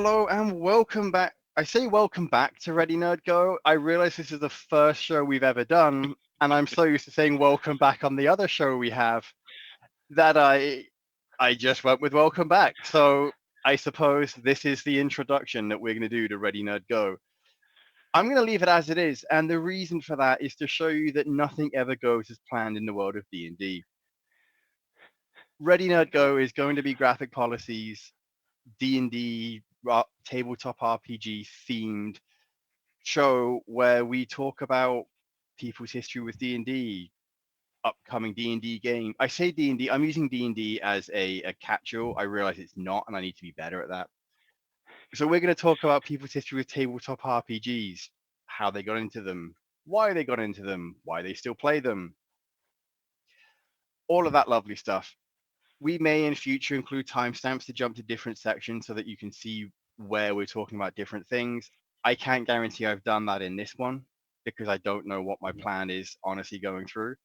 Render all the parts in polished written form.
Hello and welcome back. I say welcome back to Ready Nerd Go. I realize this is the first show we've ever done, and I'm so used to saying welcome back on the other show we have that I just went with welcome back. So I suppose this is the introduction that we're going to do to Ready Nerd Go. I'm going to leave it as it is, and the reason for that is to show you that nothing ever goes as planned in the world of D&D. Ready Nerd Go is going to be graphic policies, D&D tabletop RPG themed show where we talk about people's history with D&D, upcoming D&D game. I say D&D, I'm using D&D as a catch-all. I realize it's not, and I need to be better at that. So we're going to talk about people's history with tabletop RPGs, how they got into them, why they got into them, why they still play them, all of that lovely stuff. We may in future include timestamps to jump to different sections so that you can see where we're talking about different things. I can't guarantee I've done that in this one because I don't know what my plan is honestly going through.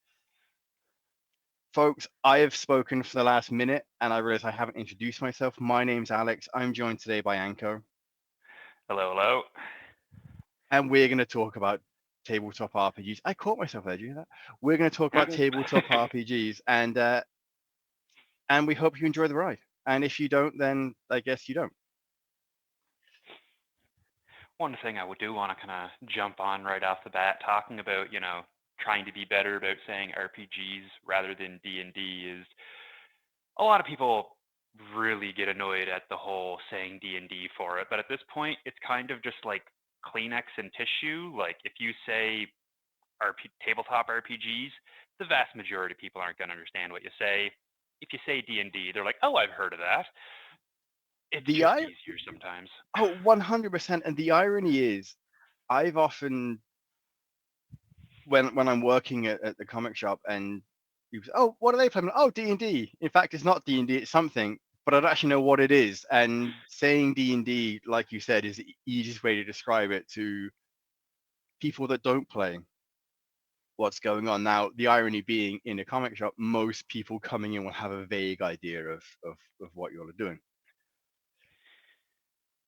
Folks, I have spoken for the last minute and I realize I haven't introduced myself. My name's Alex. I'm joined today by Anko, Hello, hello. and we're going to talk about tabletop RPGs. I caught myself there, do you hear that? We're going to talk about tabletop RPGs, and we hope you enjoy the ride. And if you don't, then I guess you don't. One thing I would do want to kind of jump on right off the bat, talking about, trying to be better about saying RPGs rather than D&D is a lot of people really get annoyed at the whole saying D&D for it. But at this point, it's kind of just like Kleenex and tissue. Like if you say tabletop RPGs, the vast majority of people aren't going to understand what you say. If you say D&D, they're like, oh, I've heard of that. It's The just I easier sometimes. Oh, 100%. And the irony is, I've often, when I'm working at the comic shop and people say, oh, what are they playing? Oh, D&D. In fact, it's not D&D, it's something, but I don't actually know what it is. And saying D&D, like you said, is the easiest way to describe it to people that don't play what's going on. Now, the irony being in a comic shop, most people coming in will have a vague idea of what you're doing.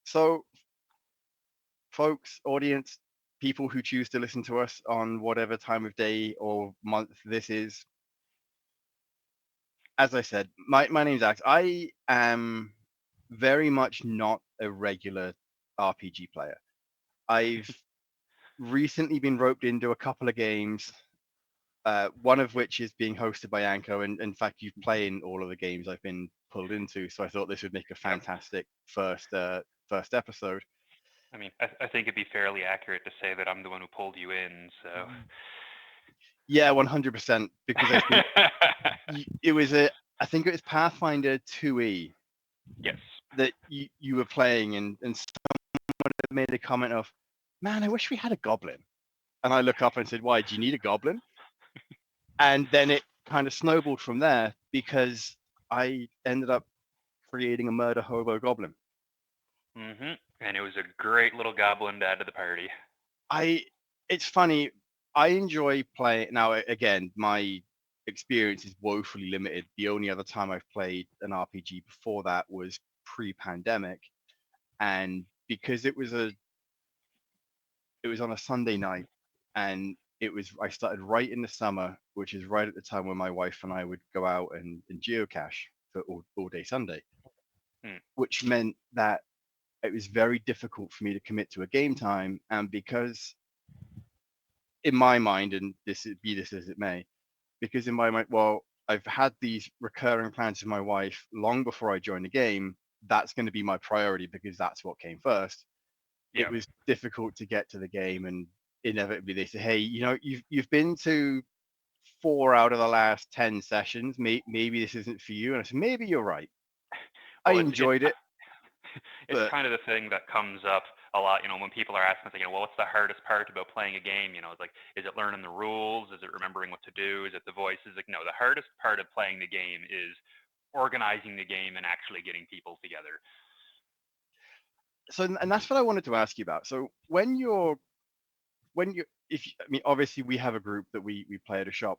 So folks, audience, people who choose to listen to us on whatever time of day or month this is. As I said, my name's Alex. I am very much not a regular RPG player. I've recently been roped into a couple of games, one of which is being hosted by Anko, and in fact, you've played in all of the games I've been pulled into. So I thought this would make a Yep. fantastic first episode. I mean, I think it'd be fairly accurate to say that I'm the one who pulled you in. So. Yeah, 100%. Because I think it was I think it was Pathfinder 2E Yes. that you were playing, and someone made a comment of, "Man, I wish we had a goblin." And I look up and said, "Why? Do you need a goblin?" And then it kind of snowballed from there because I ended up creating a murder hobo goblin. And it was a great little goblin to add to the party. I It's funny. I enjoy playing now. Again, my experience is woefully limited. The only other time I've played an RPG before that was pre-pandemic, and because it was on a Sunday night, and I started right in the summer, which is right at the time when my wife and I would go out and geocache for all day Sunday, Hmm. which meant that it was very difficult for me to commit to a game time. And because in my mind, and be this as it may, because in my mind, well, I've had these recurring plans with my wife long before I joined the game. That's going to be my priority because that's what came first. It Yeah. was difficult to get to the game, and inevitably they say, "Hey, you've been to 4 out of the last 10 sessions. Maybe this isn't for you." And I said, "Maybe you're right. I Well, it's enjoyed it, it's but kind of the thing that comes up a lot. When people are asking, well, what's the hardest part about playing a game? It's like, is it learning the rules? Is it remembering what to do? Is it the voices? Like, no, the hardest part of playing the game is organizing the game and actually getting people together. so and that's what I wanted to ask you about. So when you if I mean, obviously we have a group that we play at a shop.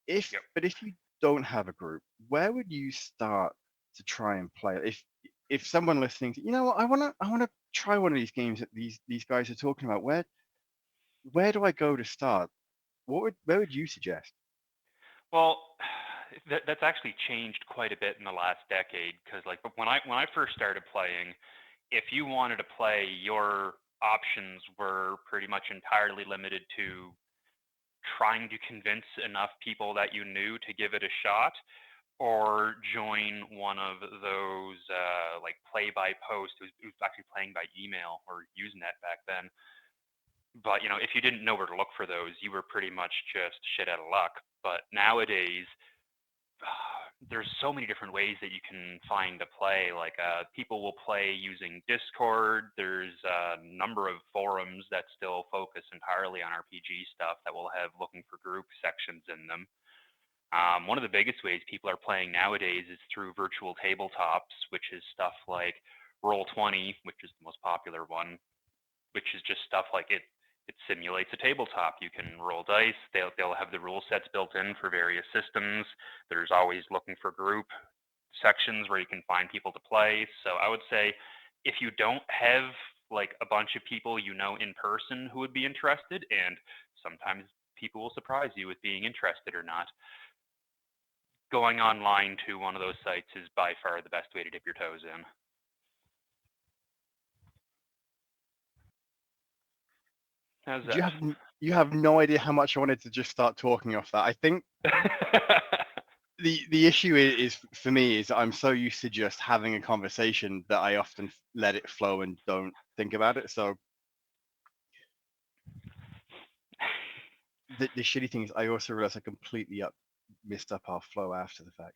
Yep. If you don't have a group, where would you start to try and play? If if someone listening to, I want to try one of these games that these guys are talking about, where do I go to start? Where would you suggest? Well, that's actually changed quite a bit in the last decade because like when I first started playing, if you wanted to play, your options were pretty much entirely limited to trying to convince enough people that you knew to give it a shot or join one of those like play by post who's actually playing by email or Usenet back then. But if you didn't know where to look for those, you were pretty much just shit out of luck. But nowadays, there's so many different ways that you can find to play. Like people will play using Discord. There's a number of forums that still focus entirely on RPG stuff that will have looking for group sections in them. One of the biggest ways people are playing nowadays is through virtual tabletops, which is stuff like Roll20, which is the most popular one, which is just stuff like it simulates a tabletop. You can roll dice. They'll have the rule sets built in for various systems. There's always looking for group sections where you can find people to play. So I would say if you don't have like a bunch of people in person who would be interested, and sometimes people will surprise you with being interested or not, going online to one of those sites is by far the best way to dip your toes in. How's You that? have you have no idea how much I wanted to just start talking off that. I think the issue is for me is I'm so used to just having a conversation that I often let it flow and don't think about it. So the shitty thing is I also realized I completely missed up our flow after the fact.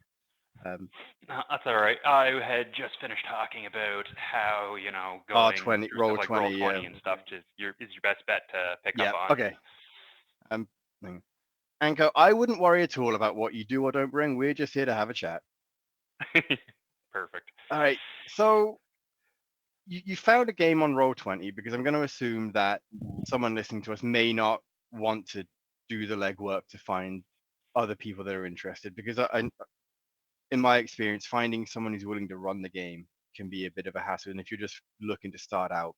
No, that's all right. I had just finished talking about how going R20, through stuff roll like 20, yeah. Roll20 and stuff is your best bet to pick up Yeah, on. okay. Um, Anko, I wouldn't worry at all about what you do or don't bring. We're just here to have a chat. Perfect. All right. So you found a game on Roll20 because I'm going to assume that someone listening to us may not want to do the legwork to find other people that are interested. Because in my experience, finding someone who's willing to run the game can be a bit of a hassle. And if you're just looking to start out,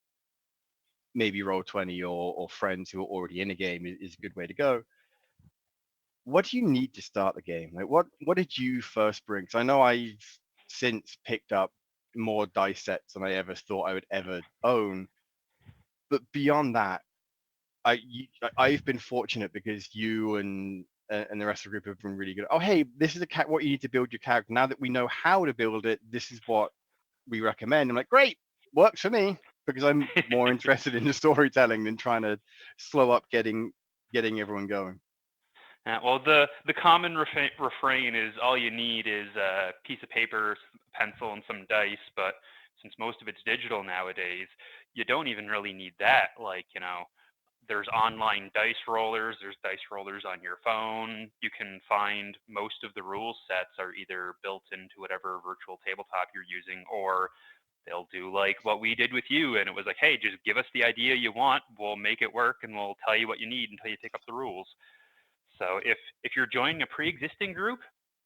maybe Roll20 or friends who are already in a game is a good way to go. What do you need to start the game? Like what did you first bring? Because I know I've since picked up more dice sets than I ever thought I would ever own. But beyond that, I've been fortunate because you and the rest of the group have been really good. Oh, hey, this is what you need to build your character. Now that we know how to build it, this is what we recommend. I'm like, great, works for me because I'm more interested in the storytelling than trying to slow up getting everyone going. Well, the common refrain is all you need is a piece of paper, pencil, and some dice. But since most of it's digital nowadays, you don't even really need that. Like, there's online dice rollers. There's dice rollers on your phone. You can find most of the rule sets are either built into whatever virtual tabletop you're using, or they'll do like what we did with you. And it was like, hey, just give us the idea you want. We'll make it work, and we'll tell you what you need until you pick up the rules. So if you're joining a pre-existing group,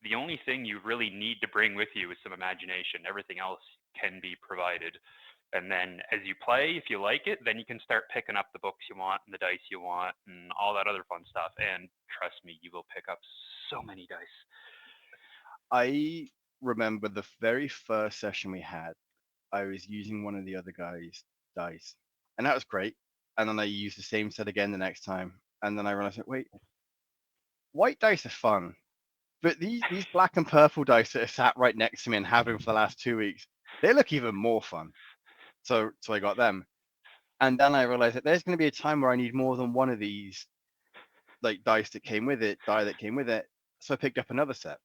the only thing you really need to bring with you is some imagination. Everything else can be provided. And then as you play, if you like it, then you can start picking up the books you want and the dice you want and all that other fun stuff. And trust me, you will pick up so many dice. I remember the very first session we had, I was using one of the other guys' dice, and that was great. And then I used the same set again the next time, and then I realized, wait, white dice are fun, but these black and purple dice that are sat right next to me and have been for the last 2 weeks, they look even more fun. So I got them, and then I realized that there's going to be a time where I need more than one of these like die that came with it. So I picked up another set.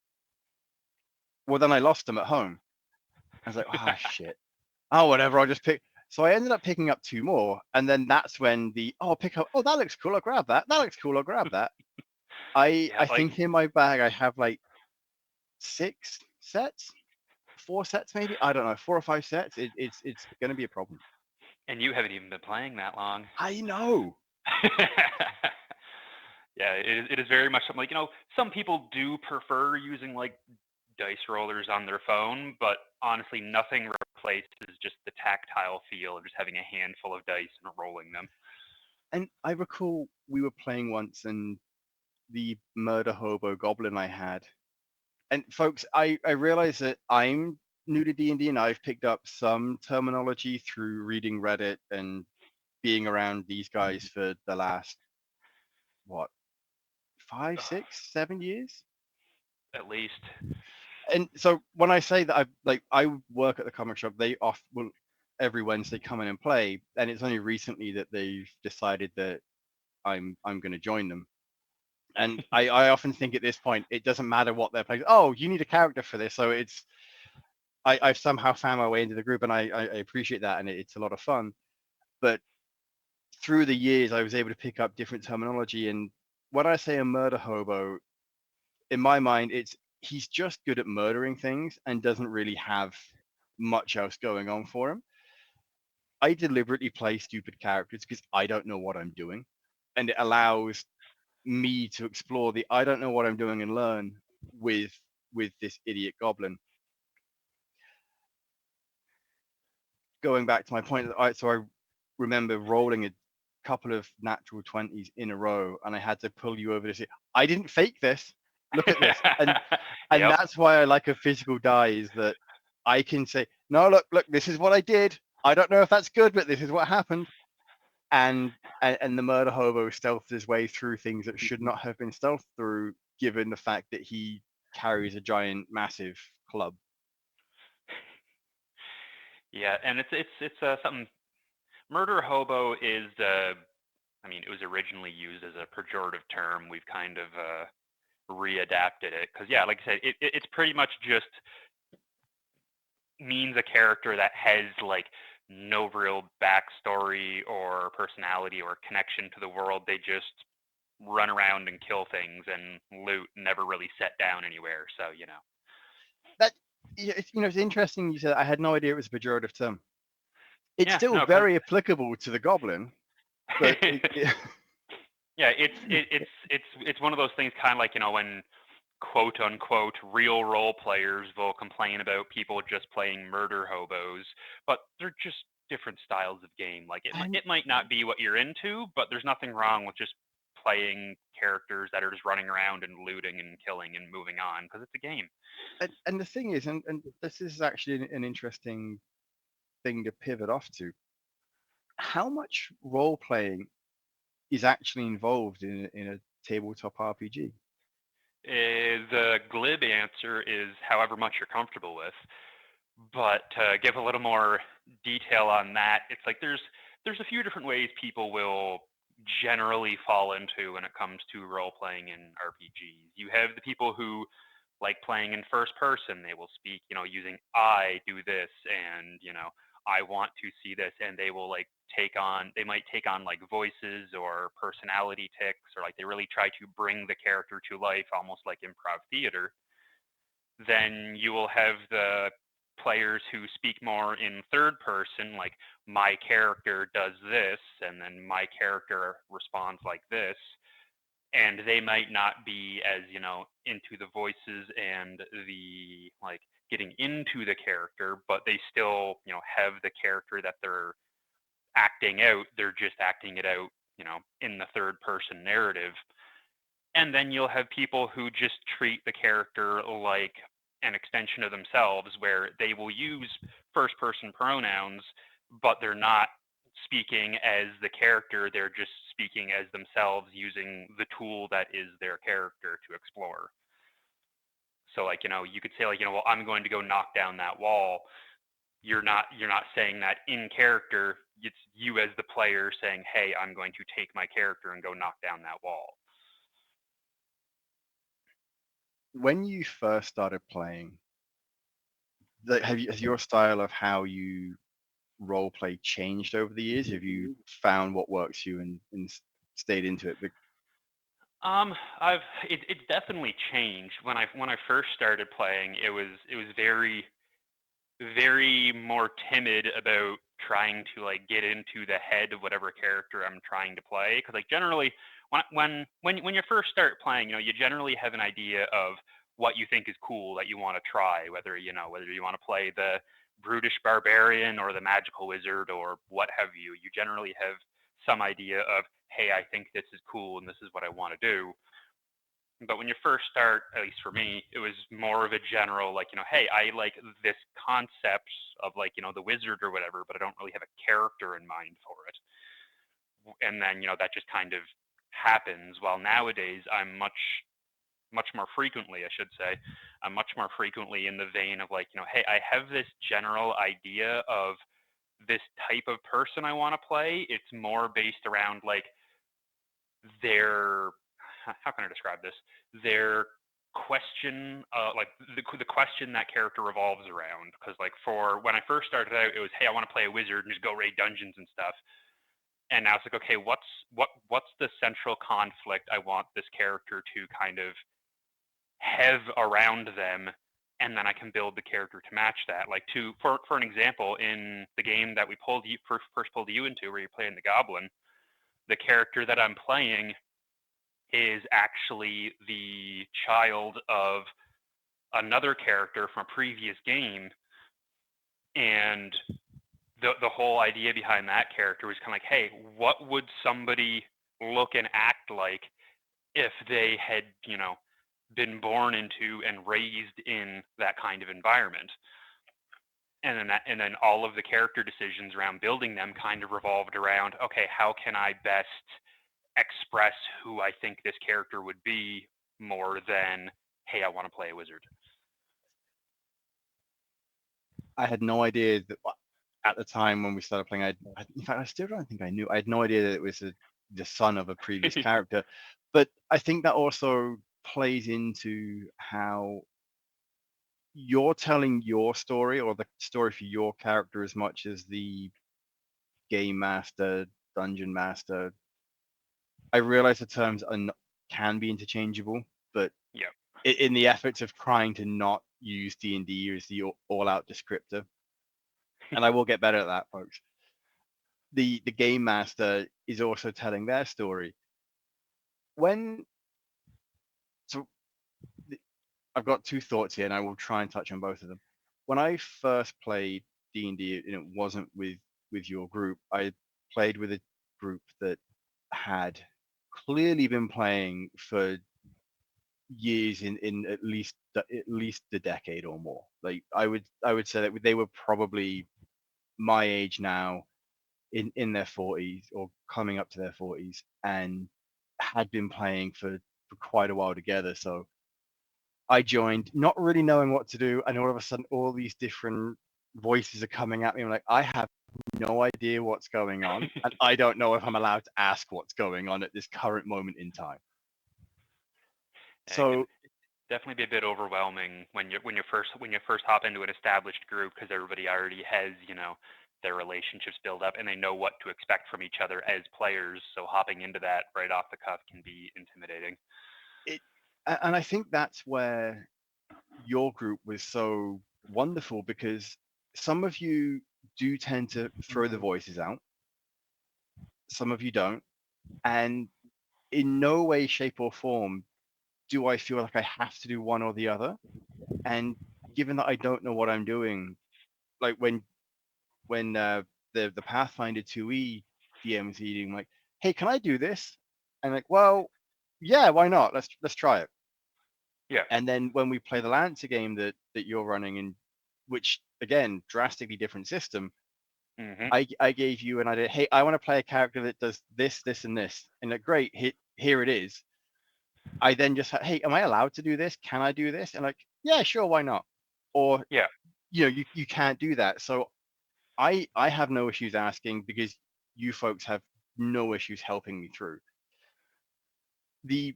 Well, then I lost them at home. I was like, ah, shit. Oh, whatever. I'll just pick. So I ended up picking up two more, and then that's when I'll pick up. Oh, that looks cool. I'll grab that. That looks cool. I'll grab that. I Yeah, I like, think in my bag I have like 6 sets, 4 sets maybe. I don't know, 4 or 5 sets. It's gonna be a problem. and you haven't even been playing that long. I know. Yeah, it is very much something like, some people do prefer using like dice rollers on their phone, but honestly, nothing replaces just the tactile feel of just having a handful of dice and rolling them. And I recall we were playing once, and the murder hobo goblin I had. And folks, I realize that I'm new to D&D, and I've picked up some terminology through reading Reddit and being around these guys for the last, what, 5, 6, 7 years? At least. And so when I say that I work at the comic shop, they off will every Wednesday come in and play, and it's only recently that they've decided that I'm going to join them. And I often think at this point it doesn't matter what they're playing. Oh, you need a character for this, so I've somehow found my way into the group, and I appreciate that, and it's a lot of fun. But through the years, I was able to pick up different terminology, and when I say a murder hobo, in my mind, it's he's just good at murdering things and doesn't really have much else going on for him. I deliberately play stupid characters because I don't know what I'm doing, and it allows me to explore the I don't know what I'm doing and learn with this idiot goblin. Going back to my point, so I remember rolling a couple of natural 20s in a row, and I had to pull you over to say, I didn't fake this. Look at this. And Yep. that's why I like a physical die, is that I can say, no, look, this is what I did. I don't know if that's good, but this is what happened. And the murder hobo stealthed his way through things that should not have been stealthed through, given the fact that he carries a giant, massive club. Yeah, and it's something. Murder hobo is. I mean, it was originally used as a pejorative term. We've kind of readapted it because, yeah, like I said, it's pretty much just means a character that has like no real backstory or personality or connection to the world. They just run around and kill things and loot, never really set down anywhere. So, That it's interesting. You said I had no idea it was a pejorative term. It's Yeah, still no, because very applicable to the goblin, but yeah, it's one of those things, kind of like when quote unquote real role players will complain about people just playing murder hobos, but they're just different styles of game. Like and it might not be what you're into, but there's nothing wrong with just playing characters that are just running around and looting and killing and moving on because it's a game. and the thing is, and this is actually an interesting thing to pivot off to. How much role playing is actually involved in a tabletop RPG? The glib answer is however much you're comfortable with. But to give a little more detail on that, it's like there's a few different ways people will generally fall into when it comes to role playing in RPGs. You have the people who like playing in first person. They will speak, using I do this, and I want to see this, and they will like they might take on like voices or personality tics, or like they really try to bring the character to life, almost like improv theater. Then you will have the players who speak more in third person, like my character does this, and then my character responds like this. And they might not be as, into the voices and the like getting into the character, but they still, have the character that they're acting out. They're just acting it out, in the third person narrative. And then you'll have people who just treat the character like an extension of themselves, where they will use first person pronouns, but they're not speaking as the character. They're just speaking as themselves using the tool that is their character to explore. So like, you could say like, well, I'm going to go knock down that wall. You're not saying that in character. It's you as the player saying, hey, I'm going to take my character and go knock down that wall. When you first started playing, has your style of how you role play changed over the years? Have you found what works for you and stayed into it? It's definitely changed. When I first started playing, it was very very more timid about trying to like get into the head of whatever character I'm trying to play, because like generally when you first start playing, you generally have an idea of what you think is cool that you want to try, whether you want to play the brutish barbarian or the magical wizard or what have you. You generally have some idea of, hey, I think this is cool and this is what I want to do. But when you first start, at least for me, it was more of a general, like, hey, I like this concept of, like, the wizard or whatever, but I don't really have a character in mind for it. And then, that just kind of happens. While nowadays, I'm much more frequently, I should say, I'm much more frequently in the vein of, like, hey, I have this general idea of this type of person I want to play. It's more based around, like, their, how can I describe this? Their question, like the question that character revolves around. Because, like, for when I first started out, it was, hey, I want to play a wizard and just go raid dungeons and stuff. And now it's like, okay, what's the central conflict I want this character to kind of have around them, and then I can build the character to match that. Like, for an example, in the game that we first pulled you into, where you're playing the goblin, the character that I'm playing is actually the child of another character from a previous game, and the whole idea behind that character was kind of like, hey, what would somebody look and act like if they had, been born into and raised in that kind of environment? And then all of the character decisions around building them kind of revolved around, okay, how can I best express who I think this character would be, more than, hey, I want to play a wizard. I had no idea that at the time when we started playing. In fact, I still don't think I knew. I had no idea that it was the son of a previous character. But I think that also plays into how you're telling your story, or the story for your character, as much as the game master, dungeon master. I realize the terms can be interchangeable, but Yeah. in the efforts of trying to not use D&D as the all-out descriptor, and I will get better at that, folks. The game master is also telling their story. When so I've got two thoughts here, and I will try and touch on both of them. When I first played D&D, and it wasn't with your group, I played with a group that had clearly been playing for years, in at least a decade or more. Like, I would say that they were probably my age now, in their 40s or coming up to their 40s, and had been playing for quite a while together. So I joined not really knowing what to do, and all of a sudden all these different voices are coming at me. I'm like, I have no idea what's going on, and I don't know if I'm allowed to ask what's going on at this current moment in time. It can So definitely be a bit overwhelming when you first hop into an established group, because everybody already has, their relationships build up and they know what to expect from each other as players. So hopping into that right off the cuff can be intimidating. and I think that's where your group was so wonderful, because some of you do tend to throw the voices out, some of you don't, and in no way, shape, or form do I feel like I have to do one or the other. And given that I don't know what I'm doing, like when the Pathfinder 2E DM was eating, like, hey, can I do this? And like, well, yeah, why not? Let's try it. Yeah. And then when we play the Lancer game that you're running, in which, again, drastically different system, Mm-hmm. I gave you an idea. Hey, I want to play a character that does this, this, and this. And like, great, here it is. I then just hey, am I allowed to do this? Can I do this? And like, yeah, sure, why not? Or, Yeah. you can't do that. So I have no issues asking, because you folks have no issues helping me through. The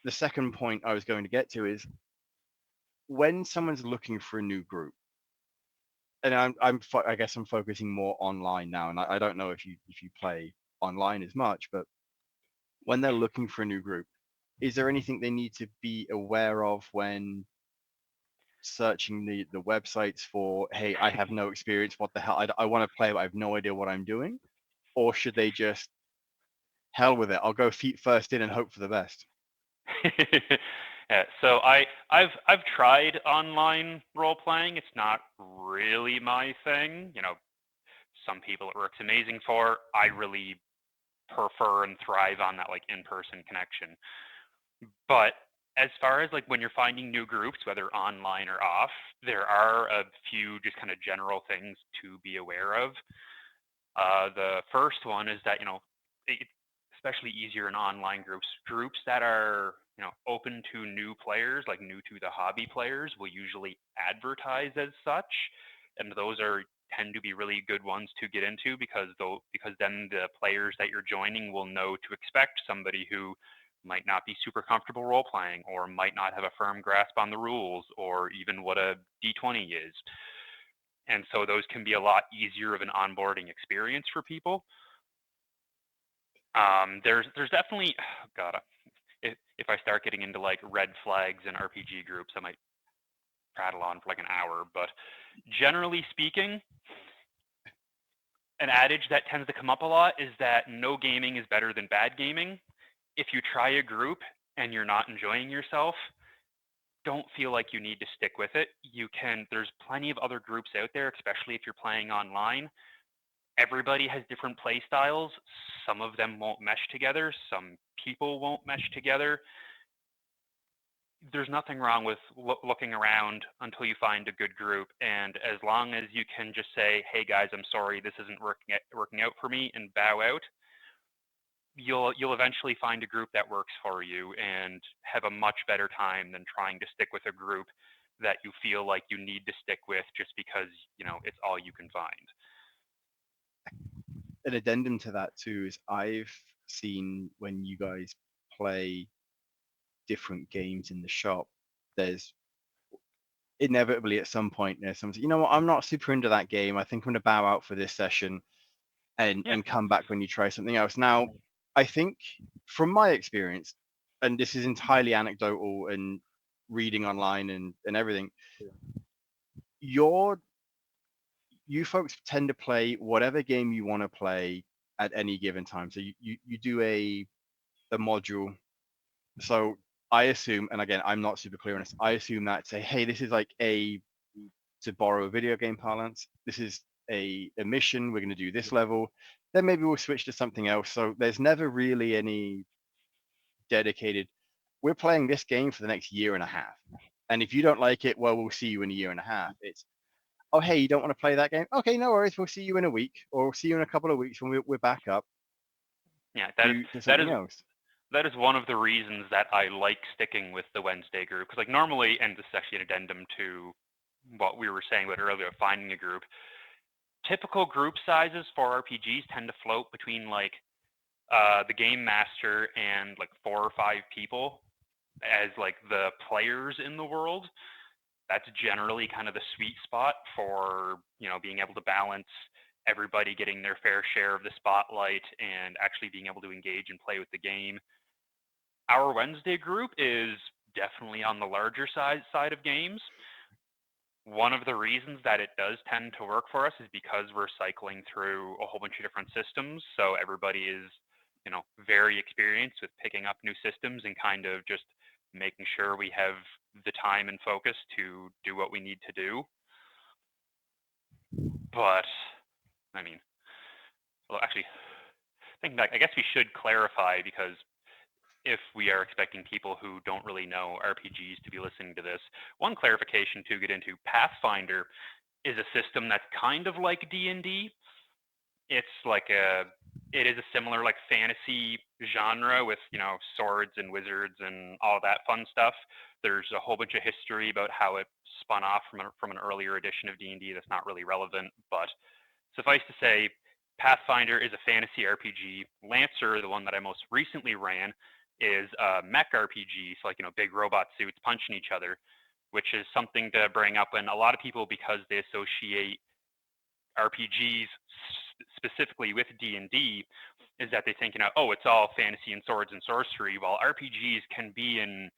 the second point I was going to get to is, when someone's looking for a new group, and I guess I'm focusing more online now, and I don't know if you play online as much, but when they're looking for a new group, is there anything they need to be aware of when searching the websites for, hey, I have no experience, what the hell, I want to play, but I have no idea what I'm doing? Or should they just, hell with it, I'll go feet first in and hope for the best? Yeah, so I've tried online role playing. It's not really my thing. Some people it works amazing for. I really prefer and thrive on that like in-person connection. But as far as like when you're finding new groups, whether online or off, there are a few just kind of general things to be aware of. The first one is that it's especially easier in online groups that are open to new players, like new to the hobby players, will usually advertise as such, and those are tend to be really good ones to get into because then the players that you're joining will know to expect somebody who might not be super comfortable role playing or might not have a firm grasp on the rules or even what a d20 is, and so those can be a lot easier of an onboarding experience for people. There's definitely God, if I start getting into like red flags and RPG groups, I might prattle on for like an hour. But generally speaking, an adage that tends to come up a lot is that no gaming is better than bad gaming. If you try a group and you're not enjoying yourself, don't feel like you need to stick with it. There's plenty of other groups out there, especially if you're playing online. Everybody has different play styles. Some of them won't mesh together. Some people won't mesh together. There's nothing wrong with looking around until you find a good group. And as long as you can just say, "Hey guys, I'm sorry, this isn't working out for me," and bow out, you'll eventually find a group that works for you and have a much better time than trying to stick with a group that you feel like you need to stick with just because it's all you can find. An addendum to that too is I've seen when you guys play different games in the shop, there's inevitably at some point there's something, you know what, I'm not super into that game. I think I'm gonna bow out for this session and Yeah. come back when you try something else. Now, I think from my experience, and this is entirely anecdotal and reading online and everything, your you folks tend to play whatever game you want to play at any given time. So you do a module. So I assume, and again, I'm not super clear on this. I assume that say, hey, this is like to borrow a video game parlance, this is a mission. We're going to do this level. Then maybe we'll switch to something else. So there's never really any dedicated. We're playing this game for the next year and a half. And if you don't like it, well, we'll see you in a year and a half. It's, oh, hey, you don't want to play that game? Okay, no worries. We'll see you in a week, or we'll see you in a couple of weeks when we're back up. Yeah, Do that something is else. that is one of the reasons that I like sticking with the Wednesday group, because like normally, and this is actually an addendum to what we were saying about earlier, finding a group. Typical group sizes for RPGs tend to float between like the game master and like 4 or 5 people as like the players in the world. That's generally kind of the sweet spot for being able to balance everybody getting their fair share of the spotlight and actually being able to engage and play with the game. Our Wednesday group is definitely on the larger side of games. One of the reasons that it does tend to work for us is because we're cycling through a whole bunch of different systems. So everybody is, very experienced with picking up new systems and kind of just making sure we have the time and focus to do what we need to do. But I mean, well, actually, I guess we should clarify, because if we are expecting people who don't really know RPGs to be listening to this, one clarification to get into: Pathfinder is a system that's kind of like D&D. It is a similar like fantasy genre with swords and wizards and all that fun stuff. There's a whole bunch of history about how it spun off from an earlier edition of D&D that's not really relevant, but suffice to say, Pathfinder is a fantasy RPG. Lancer, the one that I most recently ran, is a mech RPG, so like big robot suits punching each other, which is something to bring up when a lot of people, because they associate RPGs specifically with D&D, is that they think oh, it's all fantasy and swords and sorcery. While RPGs can be in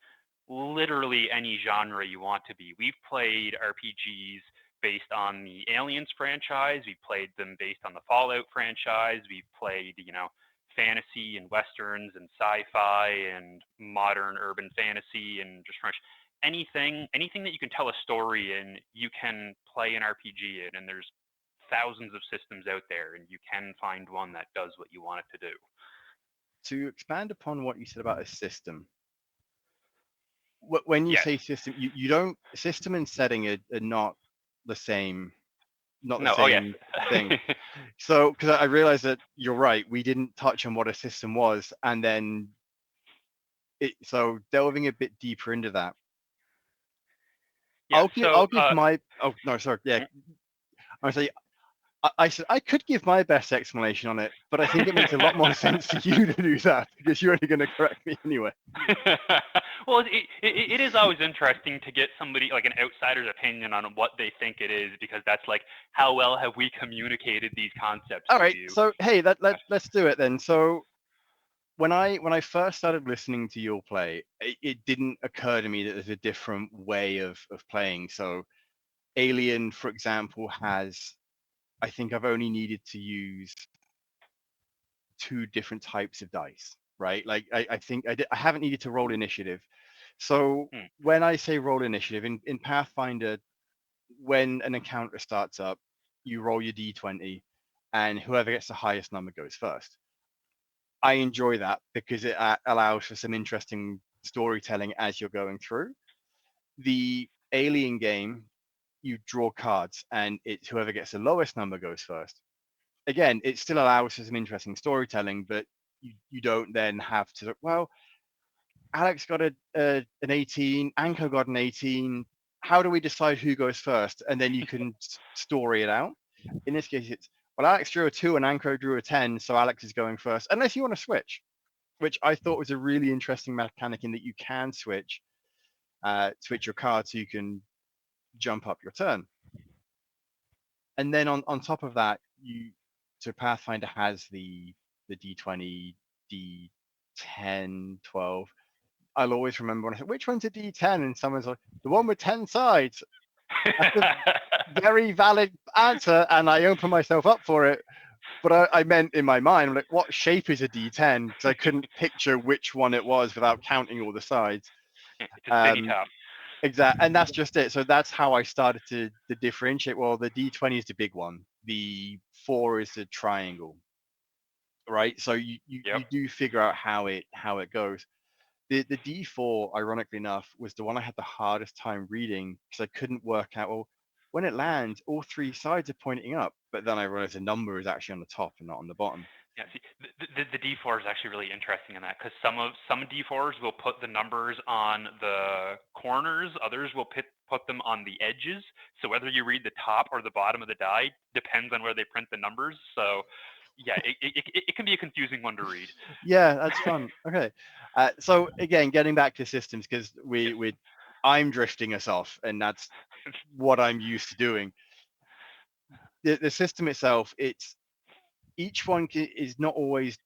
literally any genre you want to be. We've played RPGs based on the Aliens franchise. We've played them based on the Fallout franchise. We've played fantasy and westerns and sci-fi and modern urban fantasy and just anything that you can tell a story in, you can play an RPG in, and there's thousands of systems out there, and you can find one that does what you want it to do. To expand upon what you said about a system, when you Yes. say system, you don't system and setting are not the same, not the No. Oh, yes. same thing. So, because I realized that you're right, we didn't touch on what a system was, and then so delving a bit deeper into that, Yeah. So, I'll give my oh no sorry yeah mhm. I say I said I could give my best explanation on it, but I think it makes a lot more sense for you to do that because you're only going to correct me anyway. Well, it is always interesting to get somebody like an outsider's opinion on what they think it is, because that's like, how well have we communicated these concepts All to right, you? so hey, let's do it then. So when I first started listening to your play, it didn't occur to me that there's a different way of playing. So Alien, for example, has I think I've only needed to use two different types of dice, right? Like I think I haven't needed to roll initiative. So Hmm. when I say roll initiative in Pathfinder, when an encounter starts up, you roll your d20, and whoever gets the highest number goes first. I enjoy that because it allows for some interesting storytelling as you're going through. The Alien game, you draw cards, and it's whoever gets the lowest number goes first. Again, it still allows for some interesting storytelling, but you don't then have to, well, Alex got an 18, Anko got an 18. How do we decide who goes first? And then you can story it out. In this case, it's, well, Alex drew a 2 and Anko drew a 10, so Alex is going first, unless you want to switch, which I thought was a really interesting mechanic in that you can switch your card so you can jump up your turn. And then on top of that, so Pathfinder has the D20, D10, 12. I'll always remember when I said, which one's a D10? And someone's like, the one with 10 sides. That's a very valid answer. And I open myself up for it. But I meant in my mind, like, what shape is a D10? Because I couldn't picture which one it was without counting all the sides. It's a spinny Um, top. exactly. And that's just it. So that's how I started to differentiate. Well, the D20 is the big one. The 4 is the triangle, right? So Yep. you do figure out how it goes. The D4, ironically enough, was the one I had the hardest time reading because I couldn't work out, well, when it lands, all three sides are pointing up, but then I realized the number is actually on the top and not on the bottom. Yeah, see, the D4 is actually really interesting in that, because some D4s will put the numbers on the corners, others will put them on the edges. So whether you read the top or the bottom of the die depends on where they print the numbers. So yeah, it can be a confusing one to read. Yeah, that's fun. Okay. So again, getting back to systems, because Yes. I'm drifting us off, and that's what I'm used to doing. The system itself, it's each one is not always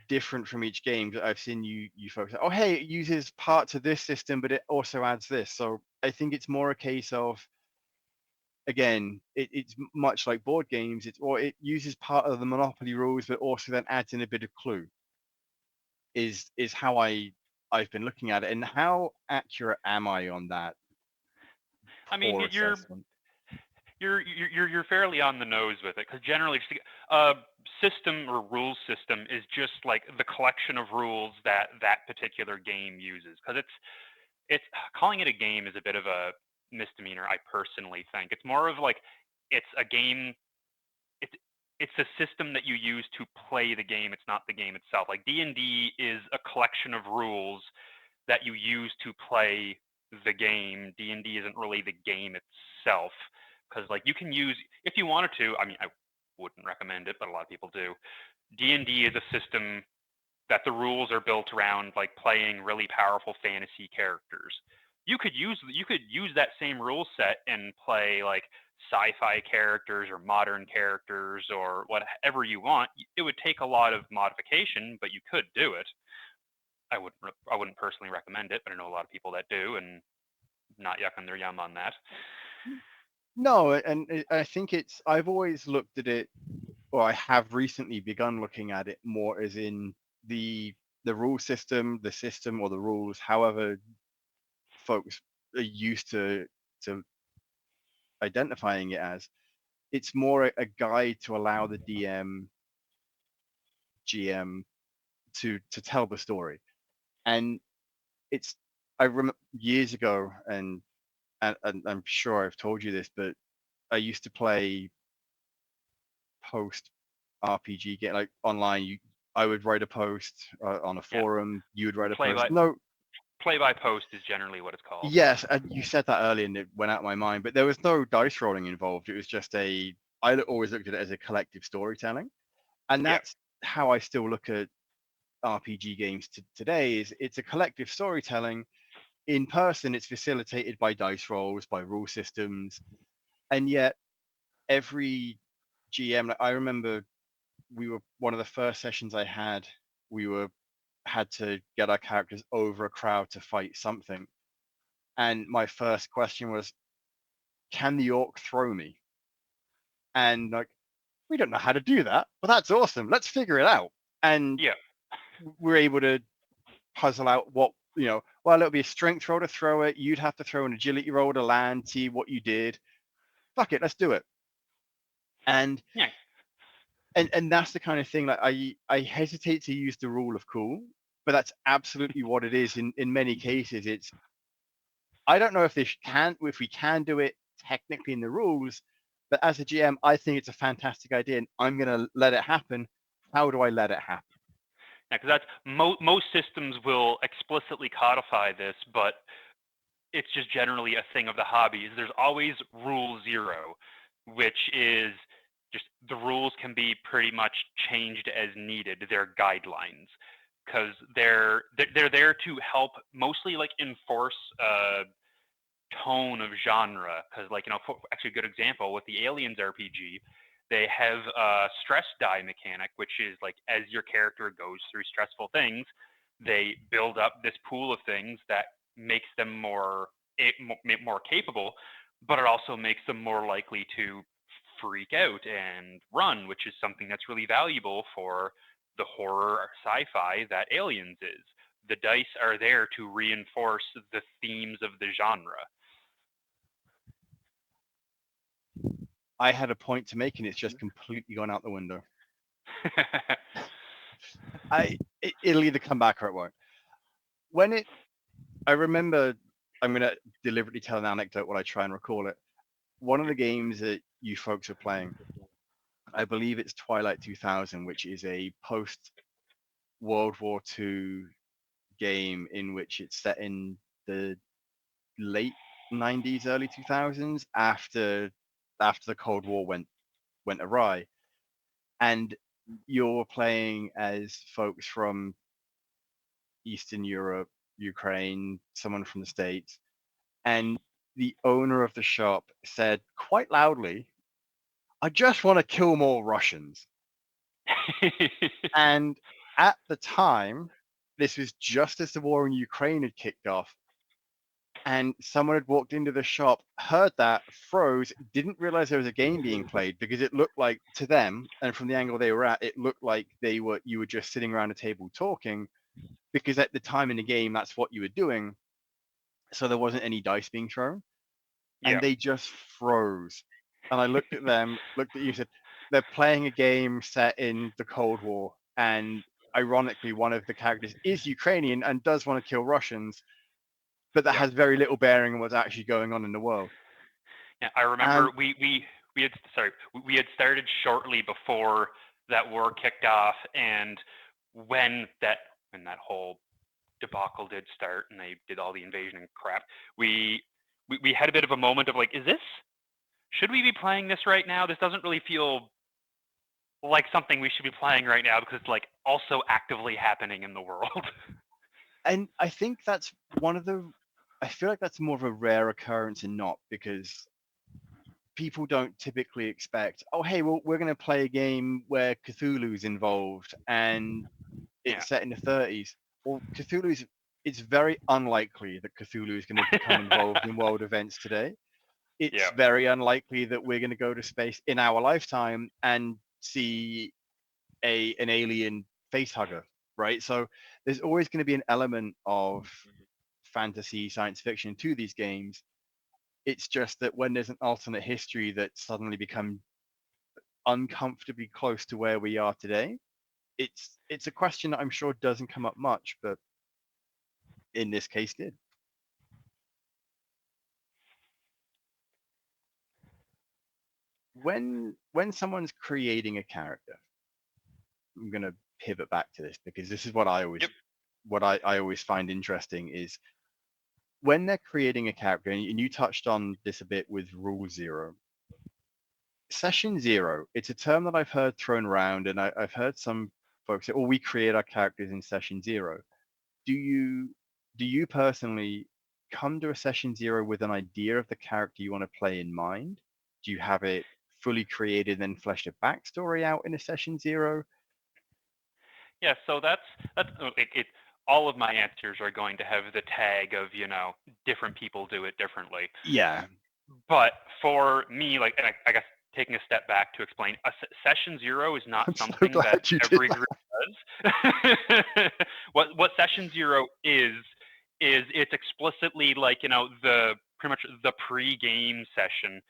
different from each game. I've seen you folks, oh hey, it uses parts of this system, but it also adds this. So I think it's more a case of, again, it's much like board games. It uses part of the Monopoly rules, but also then adds in a bit of clue. Is how I've been looking at it, and how accurate am I on that I mean, poor assessment? you're fairly on the nose with it, because generally a system or rules system is just like the collection of rules that that particular game uses. Because it's calling it a game is a bit of a misdemeanor, I personally think. It's more of like, it's a game. It's it's a system that you use to play the game. It's not the game itself. Like D&D is a collection of rules that you use to play the game. D&D isn't really the game itself, because like you can use, if you wanted to. I mean, I wouldn't recommend it, but a lot of people do. D&D is a system that the rules are built around like playing really powerful fantasy characters. You could use that same rule set and play like sci-fi characters or modern characters or whatever you want. It would take a lot of modification, but you could do it. I wouldn't personally recommend it, but I know a lot of people that do, and not yucking their yum on that. No, and I think I've always looked at it. or I have recently begun looking at it more as in the rule system, the system or the rules, however folks are used to identifying it as. It's more a guide to allow the DM, GM to tell the story. And it's I remember years ago, and I'm sure I've told you this, but I used to play post RPG game like online. I would write a post on a Yeah, forum. You would write a play post. by No, play by post is generally what it's called. yes, you said that earlier, and it went out of my mind. But there was no dice rolling involved. It was just I always looked at it as a collective storytelling, and Yeah, that's how I still look at RPG games today. Is it's a collective storytelling. In person, it's facilitated by dice rolls, by rule systems, and yet every GM. Like, I remember we were one of the first sessions I had. We were had to get our characters over a crowd to fight something, and my first question was, "Can the orc throw me?" And like, we don't know how to do that, but that's awesome. Let's figure it out. And yeah, we're able to puzzle out what Well, it'll be a strength roll to throw it. You'd have to throw an agility roll to land. See what you did. Fuck it, let's do it. And yeah. and that's the kind of thing that I hesitate to use the rule of cool, but that's absolutely what it is in many cases. It's I don't know if we can do it technically in the rules, but as a GM, I think it's a fantastic idea, and I'm gonna let it happen. How do I let it happen? Yeah, because that's most systems will explicitly codify this, but it's just generally a thing of the hobby. There's always rule zero, which is just the rules can be pretty much changed as needed. They're guidelines because they're there to help mostly like enforce tone of genre. Because like actually a good example with the Aliens RPG, they have a stress die mechanic, which is like as your character goes through stressful things, they build up this pool of things that makes them more capable, but it also makes them more likely to freak out and run, which is something that's really valuable for the horror or sci-fi that Aliens is. The dice are there to reinforce the themes of the genre. I had a point to make, and it's just completely gone out the window. It'll either come back or it won't. When it, I remember, I'm gonna deliberately tell an anecdote while I try and recall it. One of the games that you folks are playing, I believe it's Twilight 2000, which is a post World War II game in which it's set in the late 90s, early 2000s, after the Cold War went awry, and you're playing as folks from Eastern Europe, Ukraine, someone from the States, and the owner of the shop said quite loudly, "I just want to kill more Russians." And at the time, this was just as the war in Ukraine had kicked off, and someone had walked into the shop, heard that, froze, didn't realize there was a game being played because it looked like to them, and from the angle they were at, it looked like you were just sitting around a table talking, because at the time in the game that's what you were doing. So there wasn't any dice being thrown, and Yeah. they just froze. And I looked at them, looked at you, said, "They're playing a game set in the Cold War, and ironically, one of the characters is Ukrainian and does want to kill Russians, but that Yeah. has very little bearing on what's actually going on in the world." Yeah, I remember And we had we had started shortly before that war kicked off, and when that whole debacle did start and they did all the invasion and crap, we had a bit of a moment of like, is this should we be playing this right now? This doesn't really feel like something we should be playing right now because it's like also actively happening in the world. and I think that's one of the. I feel like that's more of a rare occurrence and not because people don't typically expect, oh, hey, well, we're going to play a game where Cthulhu's involved and Yeah. it's set in the 30s. Well, it's very unlikely that Cthulhu is going to become involved in world events today. It's Yeah. very unlikely that we're going to go to space in our lifetime and see an alien face hugger, right? So there's always going to be an element of fantasy, science fiction to these games. It's just that when there's an alternate history that suddenly becomes uncomfortably close to where we are today, it's a question that I'm sure doesn't come up much, but in this case did. When someone's creating a character, I'm gonna pivot back to this because this is what Yep. I always find interesting is when they're creating a character, and you touched on this a bit with Rule Zero. Session Zero, it's a term that I've heard thrown around, and I've heard some folks say, "Oh, we create our characters in Session Zero." Do you do you personally come to a Session Zero with an idea of the character you want to play in mind? Do you have it fully created and then fleshed a backstory out in a Session Zero? Yeah, so that's it. All of my answers are going to have the tag of different people do it differently. Yeah, But for me, like, and I guess taking a step back to explain, session zero is not I'm so something that glad you did every that. group does. What session zero is it's explicitly like the pretty much the pre-game session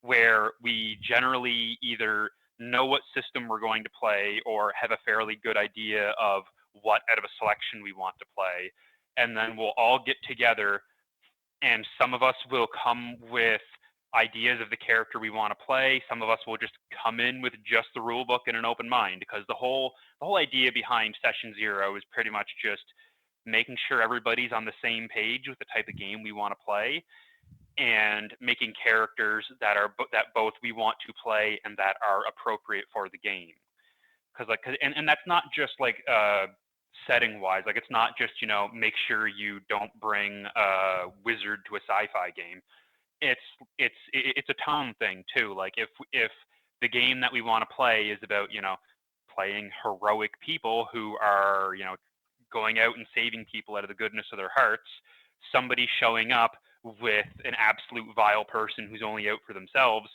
where we generally either know what system we're going to play or have a fairly good idea of what out of a selection we want to play. And then we'll all get together, and some of us will come with ideas of the character we want to play. Some of us will just come in with just the rule book and an open mind, because the whole idea behind session zero is pretty much just making sure everybody's on the same page with the type of game we want to play, and making characters that both we want to play and that are appropriate for the game. And that's not just like setting wise, like it's not just make sure you don't bring a wizard to a sci-fi game. It's a tone thing too. Like if the game that we want to play is about playing heroic people who are going out and saving people out of the goodness of their hearts, somebody showing up with an absolute vile person who's only out for themselves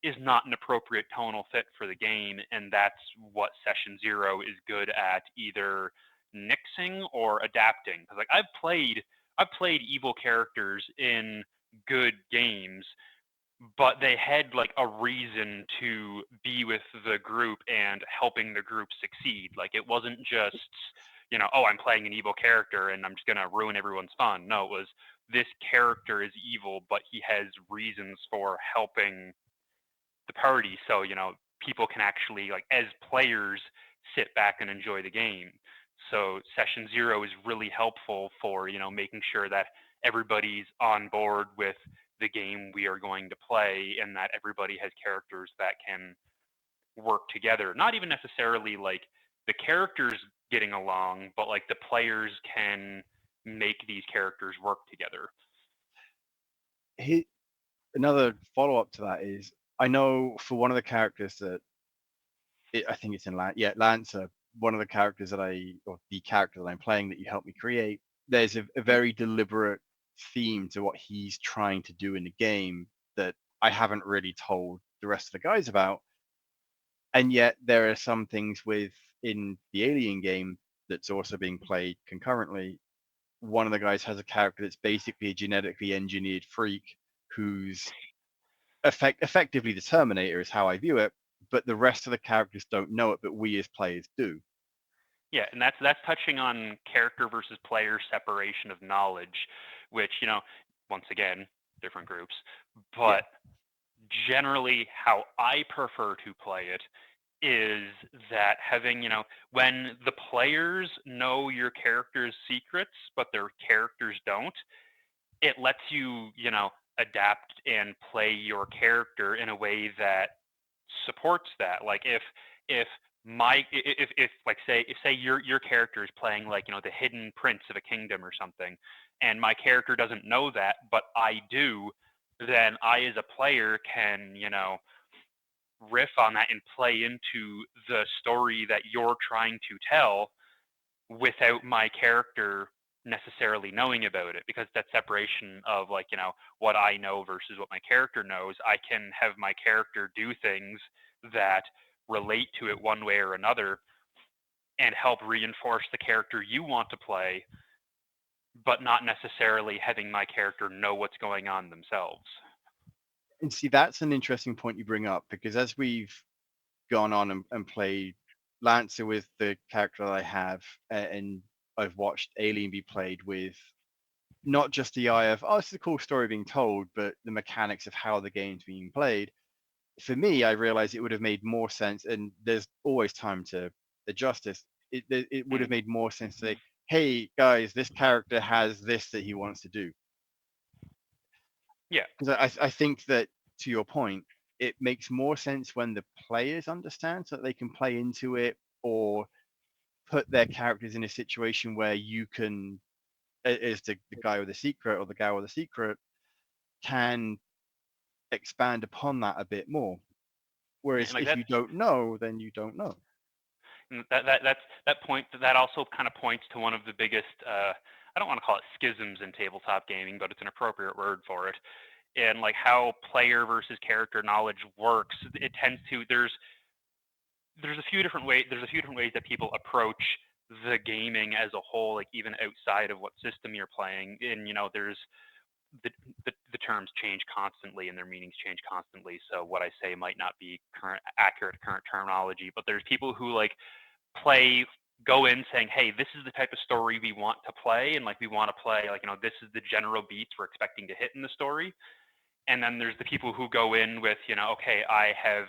is not an appropriate tonal fit for the game. And that's what session zero is good at, either nixing or adapting. Because like I've played evil characters in good games, but they had like a reason to be with the group and helping the group succeed. Like it wasn't just oh, I'm playing an evil character and I'm just gonna ruin everyone's fun. No, it was, this character is evil, but he has reasons for helping the party, so people can actually, like, as players, sit back and enjoy the game. So session zero is really helpful for making sure that everybody's on board with the game we are going to play, and that everybody has characters that can work together. Not even necessarily like the characters getting along, but like the players can make these characters work together. Another follow up to that is I know for one of the characters that I think it's in Lancer, one of the characters or the character that I'm playing that you helped me create, there's a very deliberate theme to what he's trying to do in the game that I haven't really told the rest of the guys about. And yet there are some things in the Alien game that's also being played concurrently. One of the guys has a character that's basically a genetically engineered freak who's effectively the Terminator is how I view it, but the rest of the characters don't know it, but we as players do. Yeah, and that's touching on character versus player separation of knowledge, which, once again, different groups. Yeah. But generally, how I prefer to play it is that having, when the players know your character's secrets, but their characters don't, it lets you, adapt and play your character in a way that supports that. Like if if like say your character is playing, like the hidden prince of a kingdom or something, and my character doesn't know that, but I do, then I as a player can riff on that and play into the story that you're trying to tell without my character necessarily knowing about it, because that separation of, like, what I know versus what my character knows, I can have my character do things that relate to it one way or another and help reinforce the character you want to play, but not necessarily having my character know what's going on themselves. And see, that's an interesting point you bring up, because as we've gone on and played Lancer with the character that I have, and I've watched Alien be played with not just the eye of, oh, this is a cool story being told, but the mechanics of how the game's being played. For me, I realized it would have made more sense, and there's always time to adjust this. It would have Mm. made more sense to say, hey guys, this character has this that he wants to do. Yeah, Because I think that, to your point, it makes more sense when the players understand, so that they can play into it, or put their characters in a situation where you can, as the guy with the secret or the gal with the secret, can expand upon that a bit more. and Whereas like if that's you don't know, then you don't know. that point that also kind of points to one of the biggest I don't want to call it schisms in tabletop gaming, but it's an appropriate word for it. And like how player versus character knowledge works, it tends to there's a few different ways that people approach the gaming as a whole, like even outside of what system you're playing. And there's the, the terms change constantly and their meanings change constantly. So what I say might not be accurate current terminology, but there's people who like play go in saying, hey, this is the type of story we want to play, and like we want to play like this is the general beats we're expecting to hit in the story. And then there's the people who go in with okay, I have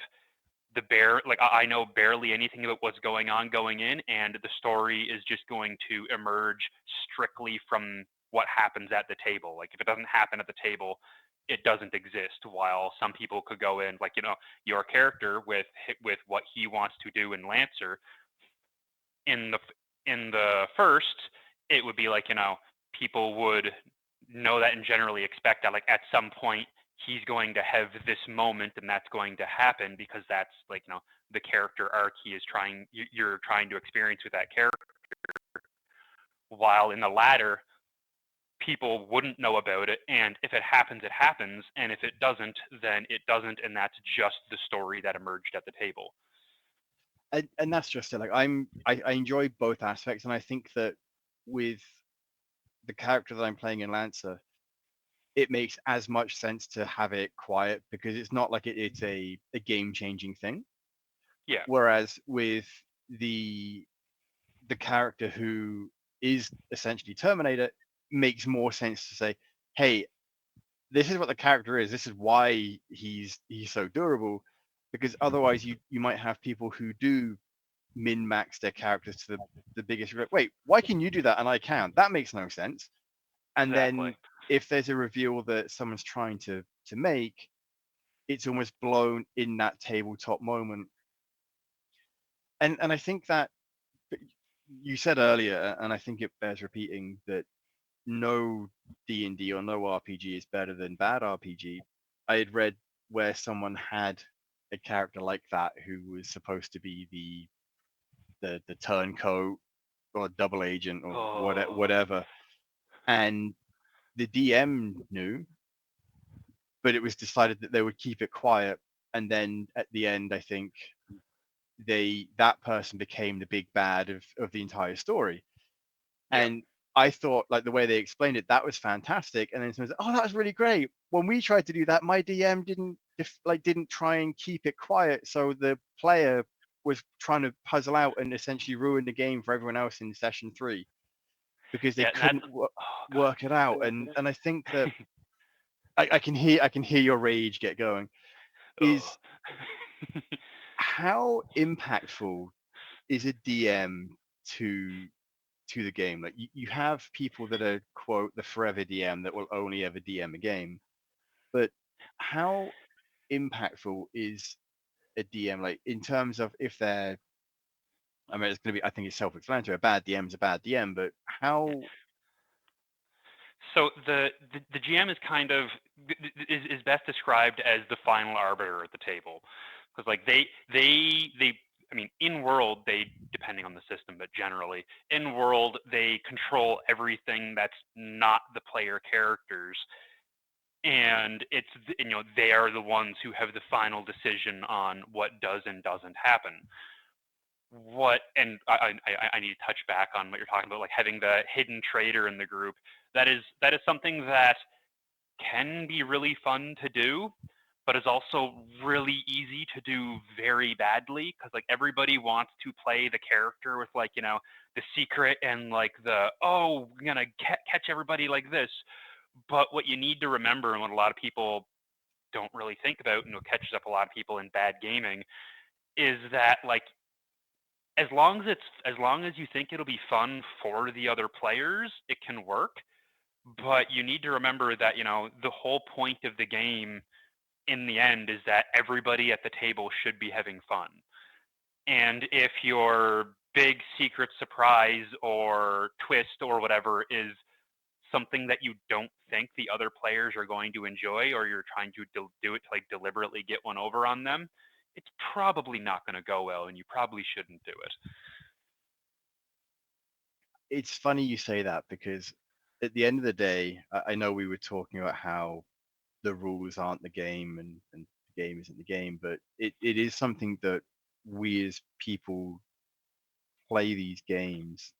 I know barely anything about what's going on going in, and the story is just going to emerge strictly from what happens at the table. Like if it doesn't happen at the table, it doesn't exist. While some people could go in like your character with what he wants to do in Lancer in the first, it would be like people would know that and generally expect that like at some point he's going to have this moment and that's going to happen because that's like the character arc you're trying to experience with that character. While in the latter, people wouldn't know about it, and if it happens, it happens, and if it doesn't, then it doesn't, and that's just the story that emerged at the table. And that's just it. Like I enjoy both aspects, and I think that with the character that I'm playing in Lancer, it makes as much sense to have it quiet, because it's not like it's a game changing thing. Yeah, Whereas with the the character who is essentially Terminator, makes more sense to say, hey, this is what the character is. This is why he's so durable. Because otherwise, you might have people who do min max their characters to the biggest. Wait, why can you do that and I can't? That makes no sense. And exactly. then if there's a reveal that someone's trying to make, it's almost blown in that tabletop moment. And I think that you said earlier, and I think it bears repeating, that no D&D or no RPG is better than bad RPG. I had read where someone had a character like that who was supposed to be the turncoat or double agent or Oh, whatever, and the DM knew, but it was decided that they would keep it quiet. And then at the end, I think that person became the big bad of the entire story. yeah. And I thought, like, the way they explained it, that was fantastic. And then someone said, "Oh, that was really great. When we tried to do that, my DM didn't try and keep it quiet, so the player was trying to puzzle out and essentially ruin the game for everyone else in session 3, because they Yeah, and that's couldn't oh work it out." And I think that I can hear your rage get going. god. Is how impactful is a DM to the game? Like, you have people that are, quote, the forever DM, that will only ever DM a game. But how impactful is a DM, like, in terms of, if they're, I mean, it's going to be, I think it's self-explanatory, a bad DM is a bad DM, but how? So the GM is kind of is best described as the final arbiter at the table, because like they I mean in world they depending on the system, but generally in world they control everything that's not the player characters, and they are the ones who have the final decision on what does and doesn't happen. I need to touch back on what you're talking about, like having the hidden traitor in the group. That is something that can be really fun to do, but is also really easy to do very badly, because like everybody wants to play the character with like the secret and like the, oh, we're gonna catch everybody like this. But what you need to remember, and what a lot of people don't really think about, and what catches up a lot of people in bad gaming, is that like as long as you think it'll be fun for the other players, it can work. But you need to remember that the whole point of the game in the end is that everybody at the table should be having fun. And if your big secret surprise or twist or whatever is something that you don't think the other players are going to enjoy, or you're trying to do it to like deliberately get one over on them, it's probably not going to go well, and you probably shouldn't do it. It's funny you say that because at the end of the day, I know we were talking about how the rules aren't the game and the game isn't the game, but it is something that we as people play these games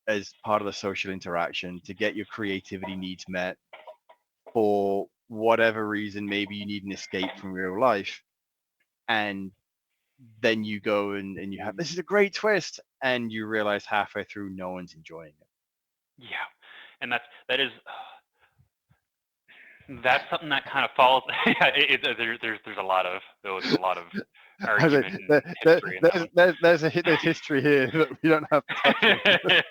as part of the social interaction to get your creativity needs met for whatever reason. Maybe you need an escape from real life, and then you go and you have this is a great twist, and you realize halfway through no one's enjoying it. Yeah, and that's something that kind of falls. Yeah, there's a lot of I was like, argument and history in that one. there's history here that we don't have to touch on.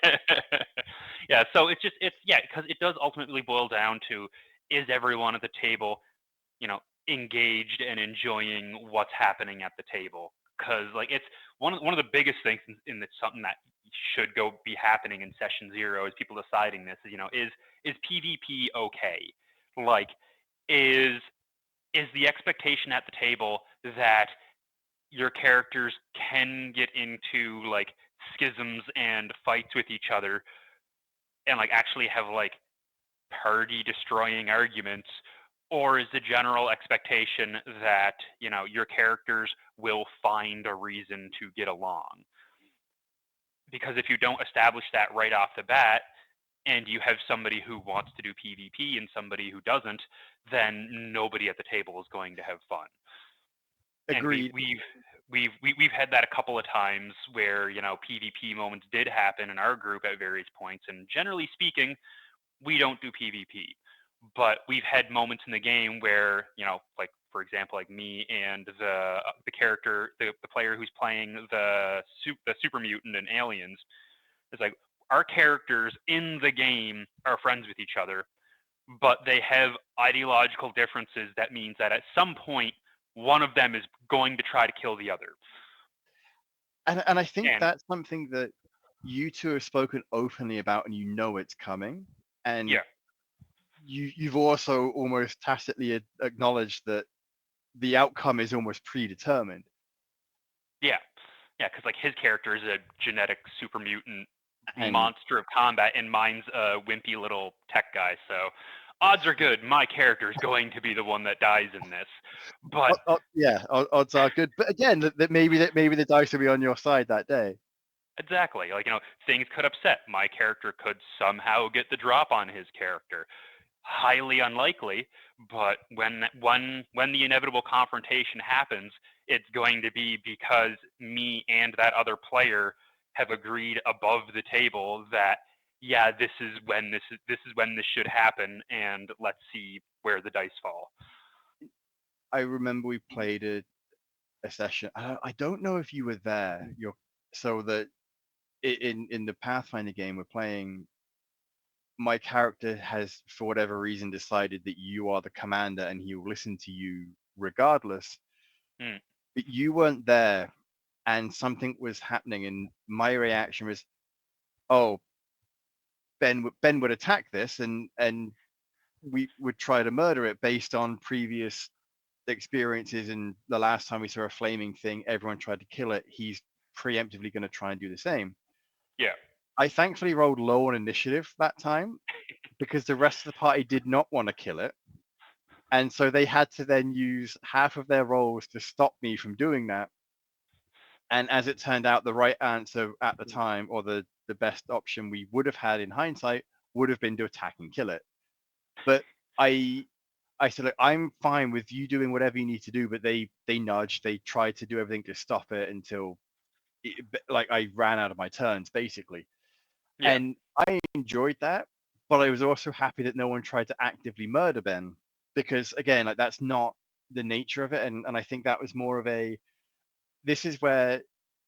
Yeah, so because it does ultimately boil down to, is everyone at the table, you know, engaged and enjoying what's happening at the table? Because like it's one of the biggest things in it's something that should go be happening in session zero, is people deciding this. Is PvP okay? Like, is is the expectation at the table that your characters can get into like schisms and fights with each other, and like actually have like party destroying arguments, or is the general expectation that your characters will find a reason to get along? Because if you don't establish that right off the bat, and you have somebody who wants to do PvP and somebody who doesn't, then nobody at the table is going to have fun. And Agreed. we've had that a couple of times where PvP moments did happen in our group at various points, and generally speaking, we don't do PvP. But we've had moments in the game where like for example, like me and the character, the player who's playing the super mutant and aliens, it's like our characters in the game are friends with each other, but they have ideological differences. That means that at some point, one of them is going to try to kill the other. And I think And that's something that you two have spoken openly about, and you know it's coming, and yeah, you've also almost tacitly acknowledged that the outcome is almost predetermined. yeah, yeah, because like his character is a genetic super mutant And monster of combat, and mine's a wimpy little tech guy. So odds are good my character is going to be the one that dies in this. But yeah, odds are good. But again, that maybe the dice will be on your side that day. exactly, like things could upset. My character could somehow get the drop on his character. Highly unlikely, but when the inevitable confrontation happens, it's going to be because me and that other player have agreed above the table that, yeah, this is when this should happen, and let's see where the dice fall. I remember we played a session. I don't know if you were there. So that in the Pathfinder game we're playing, my character has, for whatever reason, decided that you are the commander and he will listen to you regardless. Hmm. But you weren't there, and something was happening, and my reaction was, "Oh, Ben would attack this, and we would try to murder it based on previous experiences. And the last time we saw a flaming thing, everyone tried to kill it. He's preemptively going to try and do the same." Yeah. I thankfully rolled low on initiative that time because the rest of the party did not want to kill it. And so they had to then use half of their rolls to stop me from doing that. And as it turned out, the right answer at the time, or the best option we would have had in hindsight, would have been to attack and kill it. But I I said, look, I'm fine with you doing whatever you need to do, but they nudged, they tried to do everything to stop it until like I ran out of my turns basically. Yeah. And I enjoyed that, but I was also happy that no one tried to actively murder Ben, because again, like that's not the nature of it. And I think that was more of a, this is where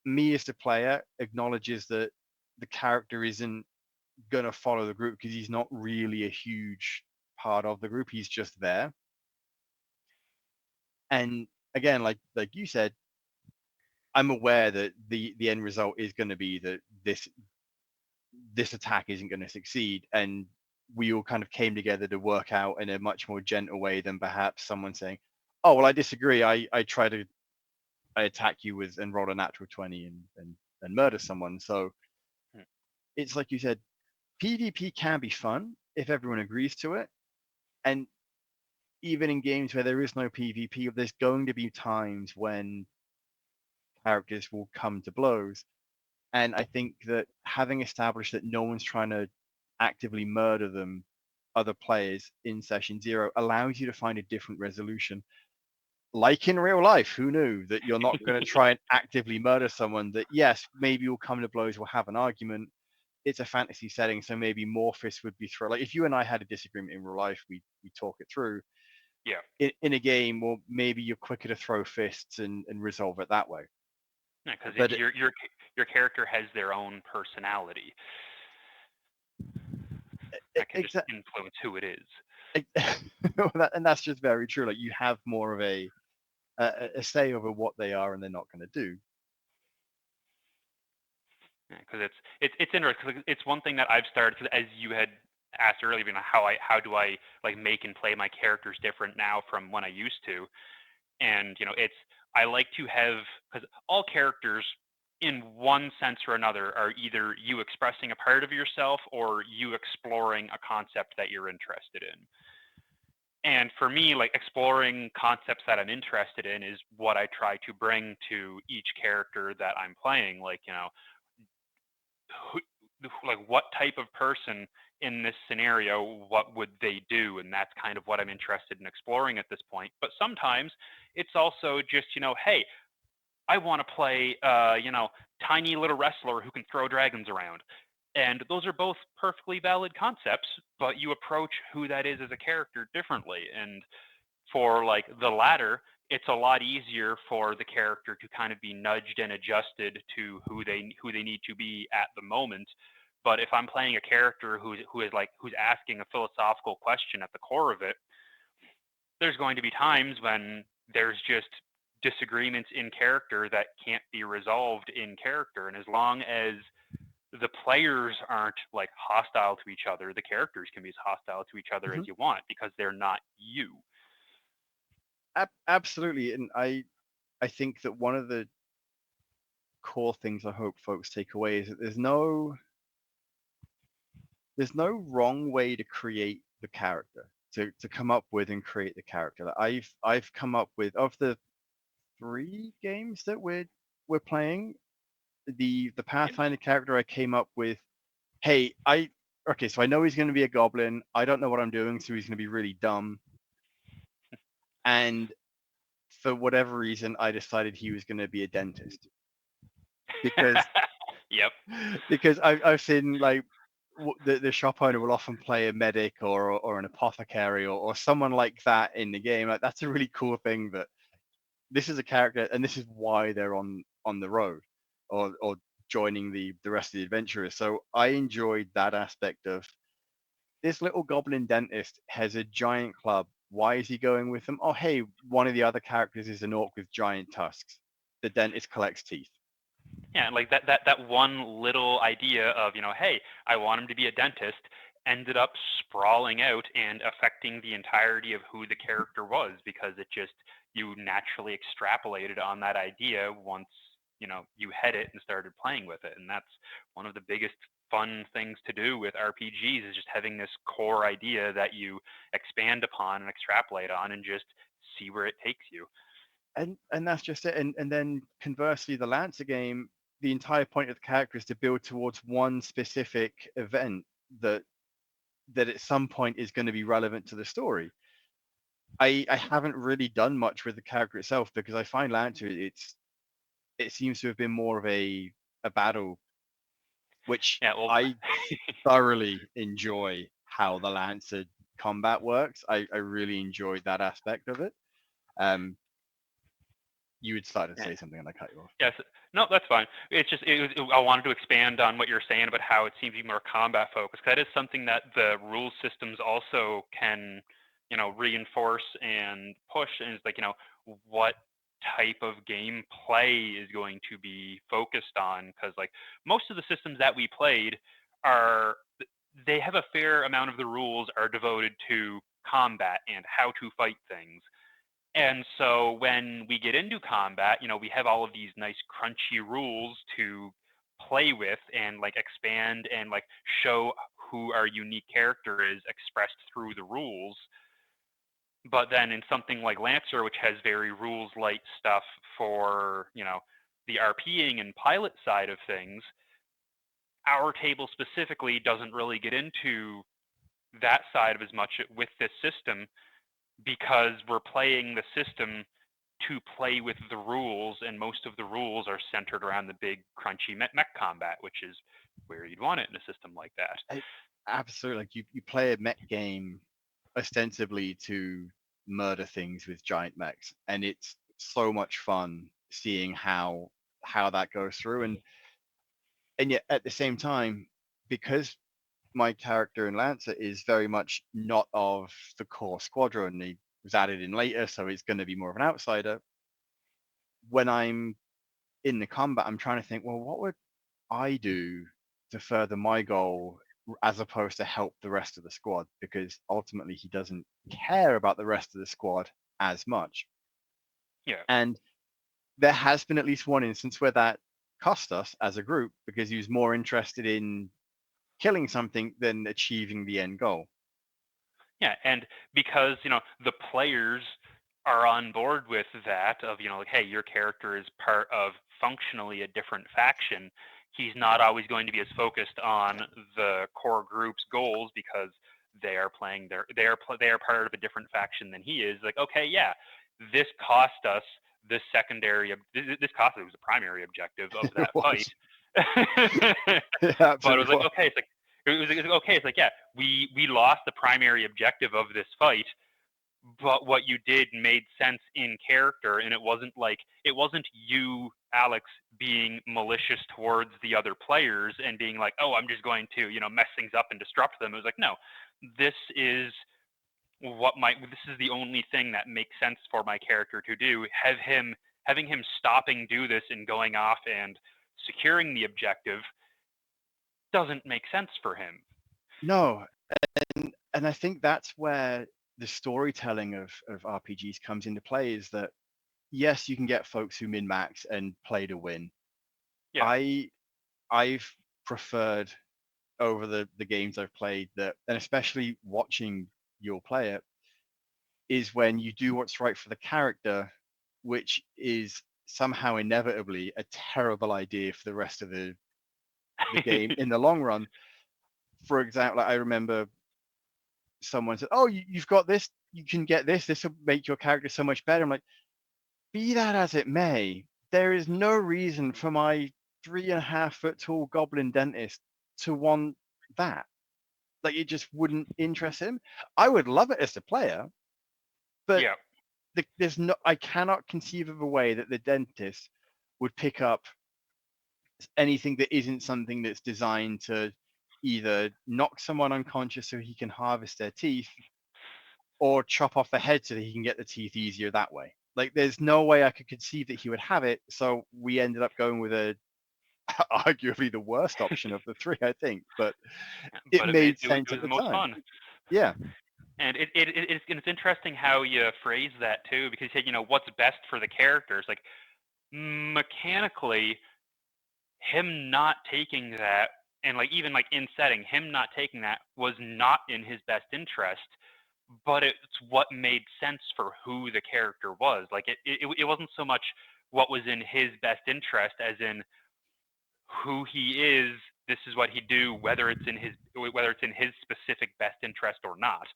me as the player acknowledges that the character isn't gonna follow the group because he's not really a huge part of the group. He's just there. And again, like you said, I'm aware that the end result is going to be that this attack isn't going to succeed, and we all kind of came together to work out in a much more gentle way than perhaps someone saying, "Oh, well, I disagree. I try to I attack you with and roll a natural 20 and murder someone." So Mm. it's like you said, PvP can be fun if everyone agrees to it, and even in games where there is no PvP, there's going to be times when characters will come to blows. And I think that having established that no one's trying to actively murder them, other players in session zero, allows you to find a different resolution. Like in real life, who knew that you're not going to try and actively murder someone? That yes, maybe you'll come to blows, we'll have an argument. It's a fantasy setting, so maybe more fists would be thrown. Like if you and I had a disagreement in real life, we talk it through. Yeah. In a game, well, maybe you're quicker to throw fists and resolve it that way. Because But your character has their own personality that can just exactly, influence who it is. and that's just very true. Like you have more of a say over what they are and they're not going to do. Because it's interesting. 'Cause it's one thing that I've started, 'cause as you had asked earlier, how do I like make and play my characters different now from when I used to, and it's I like to have, because all characters in one sense or another are either you expressing a part of yourself or you exploring a concept that you're interested in. And for me, like exploring concepts that I'm interested in is what I try to bring to each character that I'm playing. Like, who, like what type of person in this scenario, what would they do? And that's kind of what I'm interested in exploring at this point. But sometimes it's also just, hey, I want to play, tiny little wrestler who can throw dragons around. And those are both perfectly valid concepts, but you approach who that is as a character differently. And for like the latter, it's a lot easier for the character to kind of be nudged and adjusted to who they need to be at the moment. But if I'm playing a character who's asking a philosophical question at the core of it, there's going to be times when there's just disagreements in character that can't be resolved in character. And as long as the players aren't like hostile to each other, the characters can be as hostile to each other as Mhm. you want because they're not you. Absolutely, and I think that one of the core things I hope folks take away is that there's no wrong way to create the character, to come up with and create the character. Like I've come up with, of the 3 games that we're playing, the Yep. Pathfinder character I came up with. Hey, okay, so I know he's going to be a goblin. I don't know what I'm doing, so he's going to be really dumb. And for whatever reason, I decided he was going to be a dentist because Yep. I've seen like the shop owner will often play a medic or an apothecary or someone like that in the game. Like that's a really cool thing, that this is a character and this is why they're on the road or joining the rest of the adventurers. So I enjoyed that aspect of, this little goblin dentist has a giant club. Why is he going with them? Oh, hey, one of the other characters is an orc with giant tusks. The dentist collects teeth. Yeah, like that one little idea of, hey, I want him to be a dentist ended up sprawling out and affecting the entirety of who the character was because it just you naturally extrapolated on that idea once, you had it and started playing with it. And that's one of the biggest fun things to do with RPGs is just having this core idea that you expand upon and extrapolate on and just see where it takes you. And that's just it. And then conversely, the Lancer game, the entire point of the character is to build towards one specific event that at some point is going to be relevant to the story. I haven't really done much with the character itself because I find Lancer it seems to have been more of a battle, which Yeah, well, I thoroughly enjoy how the Lancer combat works. I really enjoyed that aspect of it. Um, you had started to yeah, say something and I cut you off. yes, no, that's fine. It's just I wanted to expand on what you're saying about how it seems to be more combat focused. That is something that the rule systems also can, reinforce and push. And it's like, what type of gameplay is going to be focused on? Because like most of the systems that we played are they have a fair amount of the rules are devoted to combat and how to fight things. And so when we get into combat, we have all of these nice crunchy rules to play with and like expand and like show who our unique character is expressed through the rules. But then in something like Lancer, which has very rules light stuff for, the RPing and pilot side of things, our table specifically doesn't really get into that side of as much with this system because we're playing the system to play with the rules, and most of the rules are centered around the big crunchy mech combat, which is where you'd want it in a system like that. I, absolutely, like you play a mech game ostensibly to murder things with giant mechs, and it's so much fun seeing how that goes through. And yet at the same time, because my character in Lancer is very much not of the core squadron, he was added in later, so he's going to be more of an outsider. When I'm in the combat, I'm trying to think, well, what would I do to further my goal as opposed to help the rest of the squad? Because ultimately he doesn't care about the rest of the squad as much. Yeah. And there has been at least one instance where that cost us as a group because he was more interested in killing something than achieving the end goal. Yeah, and because, the players are on board with that of, like, hey, your character is part of functionally a different faction, he's not always going to be as focused on the core group's goals because they are playing they are part of a different faction than he is. Like, okay, yeah, this cost us this this cost us, it was the primary objective of It that fight. was. It But it was absolutely like, was. okay, it's okay. It's like, yeah, we lost the primary objective of this fight, but what you did made sense in character, and it wasn't you, Alex, being malicious towards the other players and being like, oh, I'm just going to, mess things up and disrupt them. It was like, no, this is this is the only thing that makes sense for my character to do. Having him stopping do this and going off and securing the objective doesn't make sense for him. No, and I think that's where the storytelling of RPGs comes into play is that yes, you can get folks who min max and play to win. Yeah. I I've preferred over the games I've played that, and especially watching your play it, is when you do what's right for the character, which is somehow inevitably a terrible idea for the rest of the game in the long run. For example, I remember someone said, "Oh, you've got this. You can get this. This will make your character so much better." I'm like, be that as it may, there is no reason for my 3.5 foot tall goblin dentist to want that. Like, it just wouldn't interest him. I would love it as a player, but Yeah. there's no. I cannot conceive of a way that the dentist would pick up anything that isn't something that's designed to either knock someone unconscious so he can harvest their teeth or chop off the head so that he can get the teeth easier that way. Like, there's no way I could conceive that he would have it. So we ended up going with arguably the worst option of the three, I think, but it But made it was sense at the the most time. fun. Yeah. And it's interesting how you phrase that too, because you said, what's best for the characters. Like mechanically, him not taking that and like even like in setting, him not taking that was not in his best interest, but it's what made sense for who the character was. Like it wasn't so much what was in his best interest as in who he is. This is what he do, whether it's in his specific best interest or not.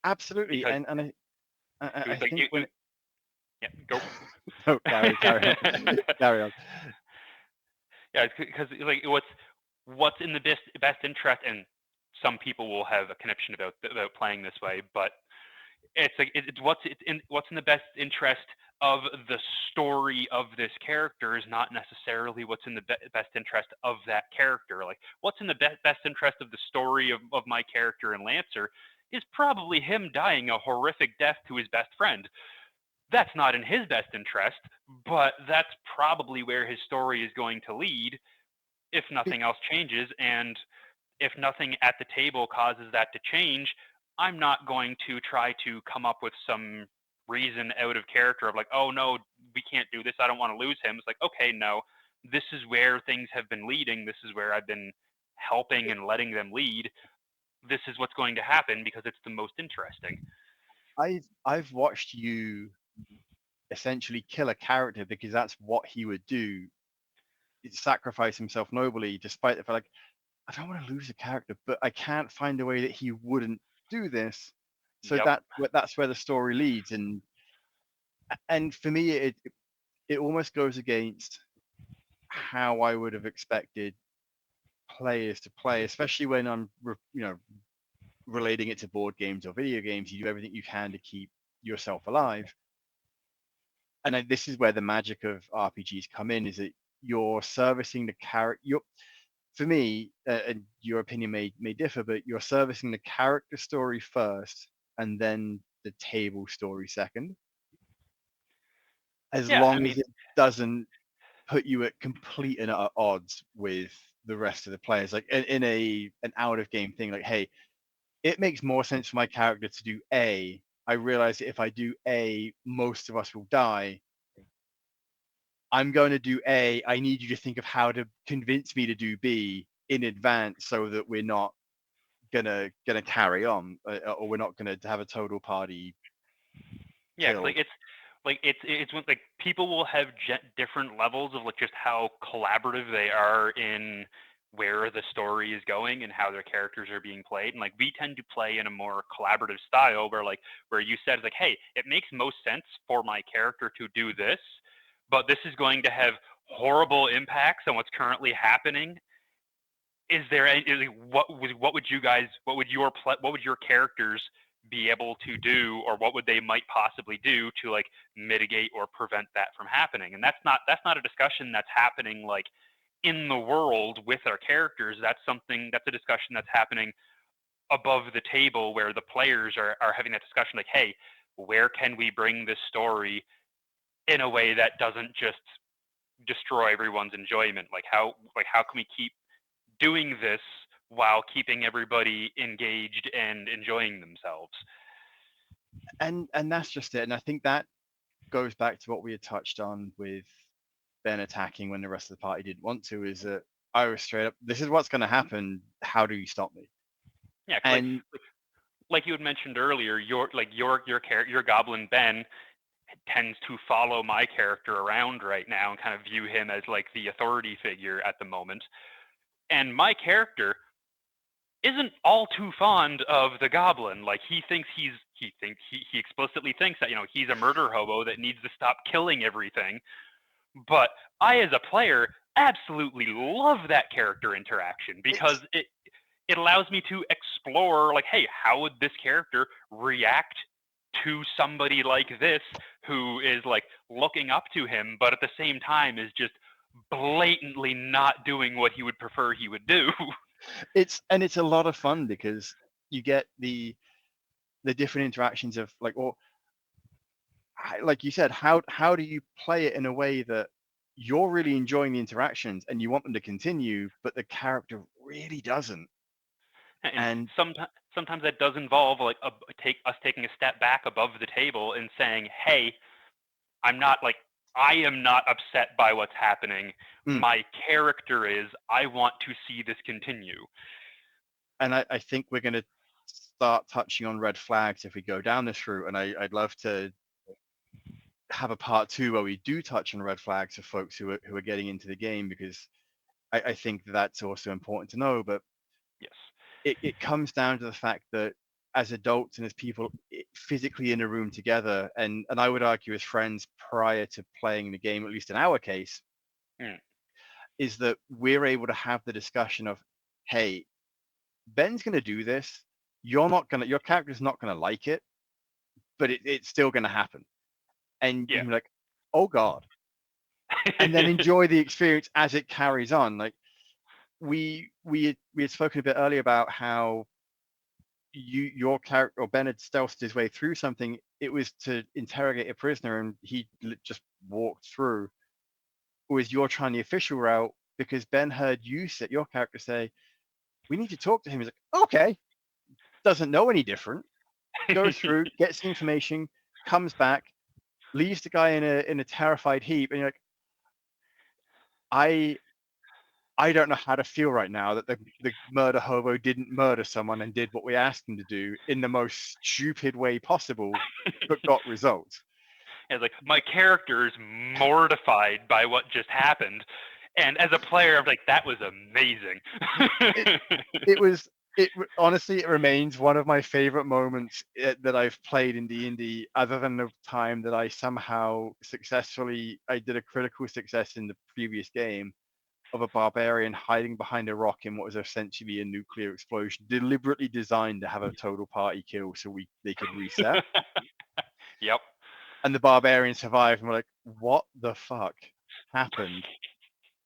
Absolutely, Because and it was I like think when it, yeah, go. no, carry on, carry on. Yeah, because like what's in the best interest, and some people will have a conniption about playing this way, but it's like what's in the best interest of the story of this character is not necessarily what's in the best interest of that character. Like what's in the best interest of the story of my character in Lancer is probably him dying a horrific death to his best friend. That's not in his best interest, but that's probably where his story is going to lead if Be- nothing else changes. And if nothing at the table causes that to change, I'm not going to try to come up with some reason out of character of like, oh no, we can't do this. I don't want to lose him. It's like, okay, no, this is where things have been leading. This is where I've been helping and letting them lead. This is what's going to happen because it's the most interesting. I've watched you essentially kill a character because that's what he would do, sacrifice himself nobly, despite the fact like I don't want to lose a character, but I can't find a way that he wouldn't do this. So Yep. that's where the story leads, and for me, it almost goes against how I would have expected players to play, especially when I'm relating it to board games or video games. You do everything you can to keep yourself alive, and this is where the magic of RPGs come in. Is that you're servicing the character. You're For me, and your opinion may differ, but you're servicing the character story first, and then the table story second. As Yeah, I long mean, as it doesn't put you at complete and utter odds with the rest of the players, like in an out of game thing, like hey, it makes more sense for my character to do A. I realize that if I do A, most of us will die. I'm going to do A. I need you to think of how to convince me to do B in advance so that we're not gonna carry on, or we're not gonna have a total party yeah, 'cause, killed. it's when like people will have different levels of like just how collaborative they are in where the story is going and how their characters are being played. And like we tend to play in a more collaborative style where you said like, hey, it makes most sense for my character to do this, but this is going to have horrible impacts on what's currently happening. Is there any, what would you guys what would your characters be able to do, or what would they might possibly do to like mitigate or prevent that from happening? And that's not a discussion that's happening like in the world with our characters. That's a discussion that's happening above the table where the players are having that discussion like, hey, where can we bring this story in a way that doesn't just destroy everyone's enjoyment? How can we keep doing this while keeping everybody engaged and enjoying themselves? And that's just it. And I think that goes back to what we had touched on with Ben attacking when the rest of the party didn't want to. Is that I was straight up, this is what's going to happen. How do you stop me? Yeah, 'cause And like you had mentioned earlier, your goblin Ben tends to follow my character around right now and kind of view him as like the authority figure at the moment. And my character isn't all too fond of the goblin. Like he explicitly thinks that he's a murder hobo that needs to stop killing everything. But I, as a player, absolutely love that character interaction because it's it allows me to explore like, hey, how would this character react to somebody like this who is like looking up to him, but at the same time is just blatantly not doing what he would prefer he would do. it's a lot of fun because you get the different interactions of like, or like you said, how do you play it in a way that you're really enjoying the interactions and you want them to continue, but the character really doesn't. And And sometimes that does involve like taking a step back above the table and saying, hey, I'm not like I am not upset by what's happening. Mm. My character is. I want to see this continue. And I think we're going to start touching on red flags if we go down this route. And I'd love to have a part two where we do touch on red flags for folks who are getting into the game, because I think that's also important to know. But Yes. it comes down to the fact that as adults and as people physically in a room together, and I would argue as friends prior to playing the game, at least in our case, Mm. is that we're able to have the discussion of, hey, Ben's going to do this. Your character's not going to like it, but it's still going to happen. And you Yeah. can be like, oh God. And then enjoy the experience as it carries on. Like we had spoken a bit earlier about how your character, or Ben, had stealthed his way through something. It was to interrogate a prisoner, and he just walked through. Whereas you're trying the official route because Ben heard your character say, "We need to talk to him." He's like, "Okay." Doesn't know any different. Goes through, gets the information, comes back, leaves the guy in a terrified heap, and you're like, I I don't know how to feel right now that the murder hobo didn't murder someone and did what we asked him to do in the most stupid way possible, but got results. It's like my character is mortified by what just happened, and as a player, I'm like, that was amazing. It it was honestly, it remains one of my favorite moments that I've played in D&D, other than the time that I somehow I did a critical success in the previous game of a barbarian hiding behind a rock in what was essentially a nuclear explosion, deliberately designed to have a total party kill so they could reset. Yep. And the barbarian survived, and we're like, what the fuck happened?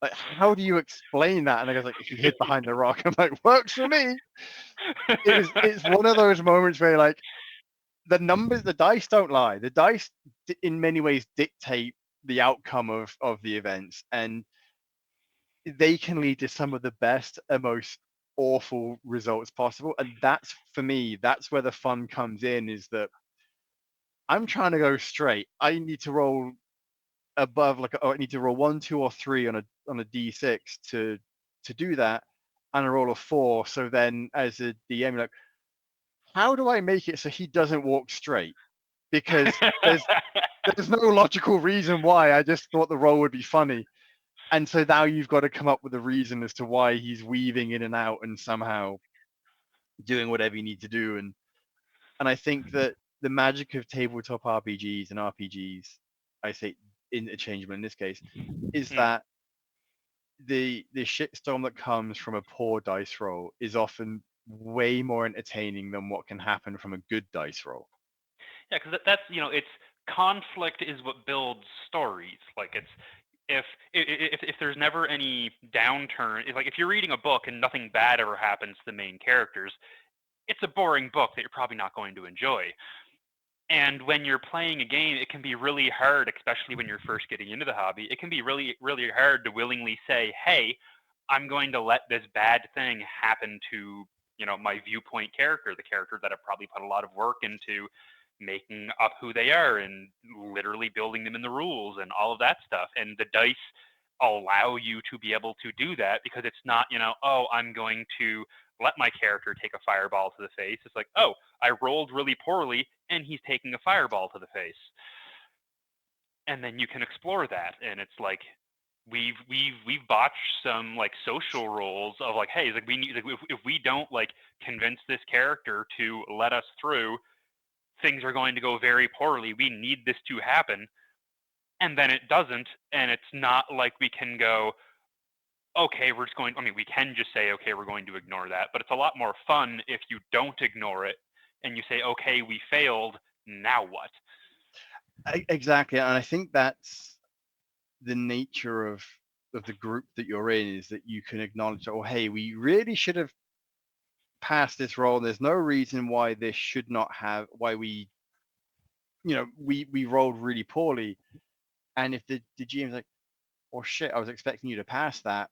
Like, how do you explain that? And the guy's like, he hid behind the rock. I'm like, works for me. It's one of those moments where like the dice don't lie. The dice in many ways dictate the outcome of the events, and they can lead to some of the best and most awful results possible. And that's, for me, that's where the fun comes in, is that I'm trying to go straight. I need to roll above, like, I need to roll 1, 2, or 3 on a d6 to do that, and a roll of 4. So then as a DM, you're like, how do I make it so he doesn't walk straight? Because there's no logical reason why. I just thought the roll would be funny. And so now you've got to come up with a reason as to why he's weaving in and out and somehow doing whatever you need to do. And I think that the magic of tabletop RPGs and RPGs, I say interchangeable in this case, is Mm. that the shitstorm that comes from a poor dice roll is often way more entertaining than what can happen from a good dice roll. Yeah, because that's it's conflict is what builds stories. Like it's if there's never any downturn, if you're reading a book and nothing bad ever happens to the main characters, it's a boring book that you're probably not going to enjoy. And when you're playing a game, it can be really hard, especially when you're first getting into the hobby. It can be really, really hard to willingly say, hey, I'm going to let this bad thing happen to, my viewpoint character, the character that I've probably put a lot of work into making up who they are and literally building them in the rules and all of that stuff. And the dice allow you to be able to do that because it's not, oh, I'm going to let my character take a fireball to the face. It's like, oh, I rolled really poorly and he's taking a fireball to the face. And then you can explore that. And it's like we've botched some like social roles of like, hey, like we need, like, if we don't like convince this character to let us through, things are going to go very poorly. We need this to happen. And then it doesn't. And it's not like we can go, okay, we're just going, we can just say, okay, we're going to ignore that. But it's a lot more fun if you don't ignore it and you say, okay, we failed. Now what? Exactly. And I think that's the nature of the group that you're in, is that you can acknowledge, oh, hey, we really should have passed this roll. There's no reason why this should not have, why we rolled really poorly. And if the GM's like, oh shit, I was expecting you to pass that,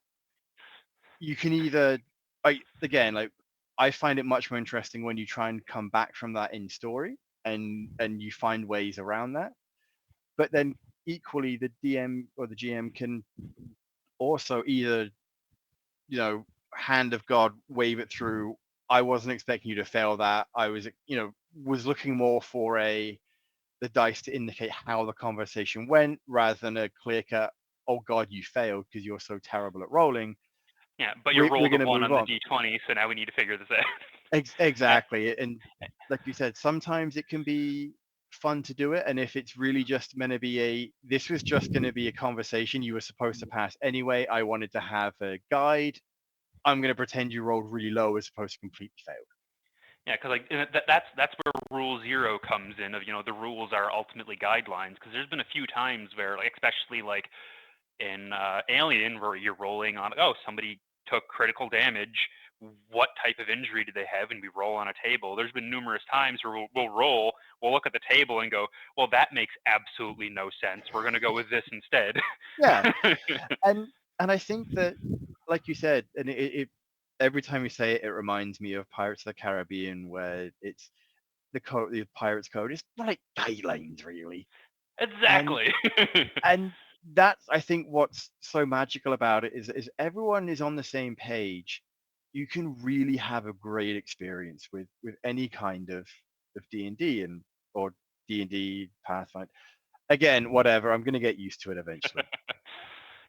you can either, again, like, I find it much more interesting when you try and come back from that in story and you find ways around that. But then equally the DM or the GM can also either, hand of God, wave it through. I wasn't expecting you to fail that. I was, was looking more for the dice to indicate how the conversation went rather than a clear cut, oh God, you failed because you're so terrible at rolling. Yeah, but you We're rolled a going to 1 move on the on. d20, so now we need to figure this out. Exactly. And like you said, sometimes it can be fun to do it. And if it's really just going to be this was just going to be a conversation you were supposed to pass anyway. I wanted to have a guide. I'm going to pretend you rolled really low as opposed to completely failed. Yeah, because like that's where rule 0 comes in. Of the rules are ultimately guidelines. Because there's been a few times where, like, especially like in Alien, where you're rolling on, oh, somebody took critical damage. What type of injury did they have? And we roll on a table. There's been numerous times where we'll look at the table and go, well, that makes absolutely no sense. We're going to go with this instead. Yeah. And I think that, like you said, and every time you say it, it reminds me of Pirates of the Caribbean, where it's the Pirates Code is like guidelines, really. And Exactly. and that's, I think, what's so magical about it is everyone is on the same page. You can really have a great experience with any kind of D&D and or D&D Pathfinder. Again, whatever. I'm going to get used to it eventually.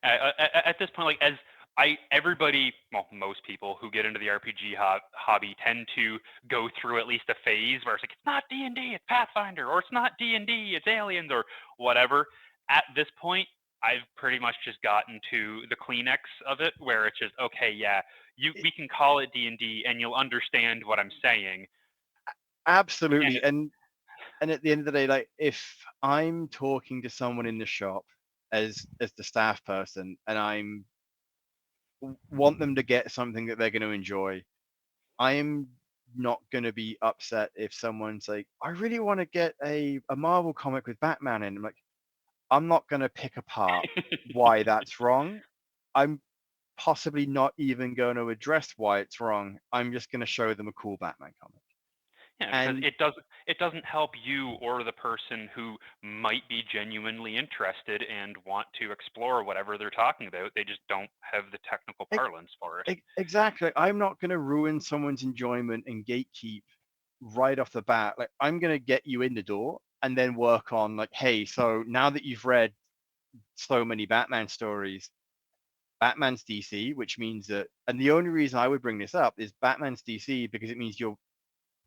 At this point, like, everybody, well, most people who get into the RPG hobby tend to go through at least a phase where it's like, it's not D&D, it's Pathfinder, or it's not D&D, it's Aliens, or whatever. At this point, I've pretty much just gotten to the Kleenex of it, where it's just, okay, yeah, we can call it D&D, and you'll understand what I'm saying. And Absolutely. And at the end of the day, like, if I'm talking to someone in the shop as the staff person and I'm want them to get something that they're going to enjoy, I am not going to be upset if someone's like, I really want to get a Marvel comic with Batman in. I'm like, I'm not going to pick apart why that's wrong. I'm possibly not even going to address why it's wrong. I'm just going to show them a cool Batman comic. Yeah, because And it doesn't help you or the person who might be genuinely interested and want to explore whatever they're talking about. They just don't have the technical parlance for it. exactly, I'm not going to ruin someone's enjoyment and gatekeep right off the bat. Like, I'm going to get you in the door and then work on, like, hey, so now that you've read so many Batman stories, Batman's DC, which means that, and the only reason I would bring this up is Batman's DC because it means you're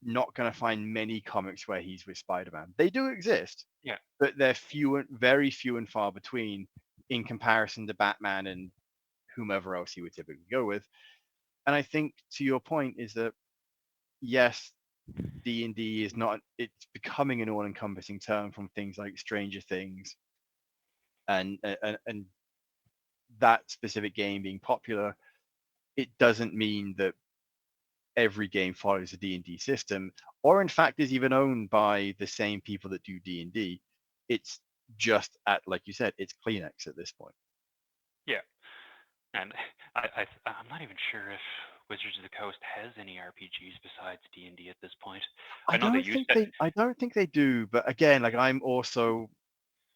not going to find many comics where he's with Spider-Man. They do exist, Yeah. but they're very few and far between in comparison to Batman and whomever else he would typically go with. And I think, to your point, is that yes, D&D is not, it's becoming an all-encompassing term from things like Stranger Things and that specific game being popular. It doesn't mean that every game follows a D&D system, or in fact is even owned by the same people that do D&D. It's just at, like you said, it's Kleenex at this point. Yeah. And I'm not even sure if Wizards of the Coast has any RPGs besides D&D at this point. I know they used to. I don't think they do, but again, like, I'm also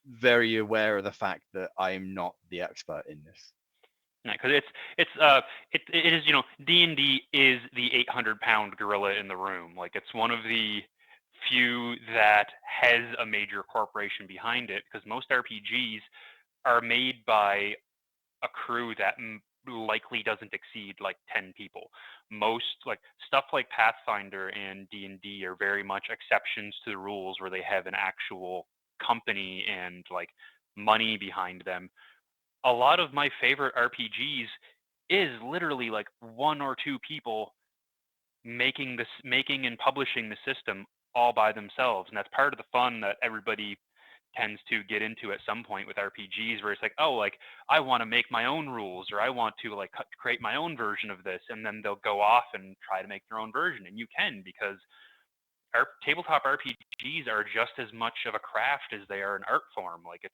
very aware of the fact that I'm not the expert in this. Because it is, D&D is the 800-pound gorilla in the room. Like, it's one of the few that has a major corporation behind it, because most RPGs are made by a crew that likely doesn't exceed like 10 people. Most, like, stuff like Pathfinder and D&D are very much exceptions to the rules, where they have an actual company and like money behind them. A lot of my favorite RPGs is literally like one or two people making and publishing the system all by themselves, and that's part of the fun that everybody tends to get into at some point with RPGs, where it's like, oh, like, I want to make my own rules, or I want to like create my own version of this, and then they'll go off and try to make their own version, and you can, because our tabletop RPGs are just as much of a craft as they are an art form. Like, it's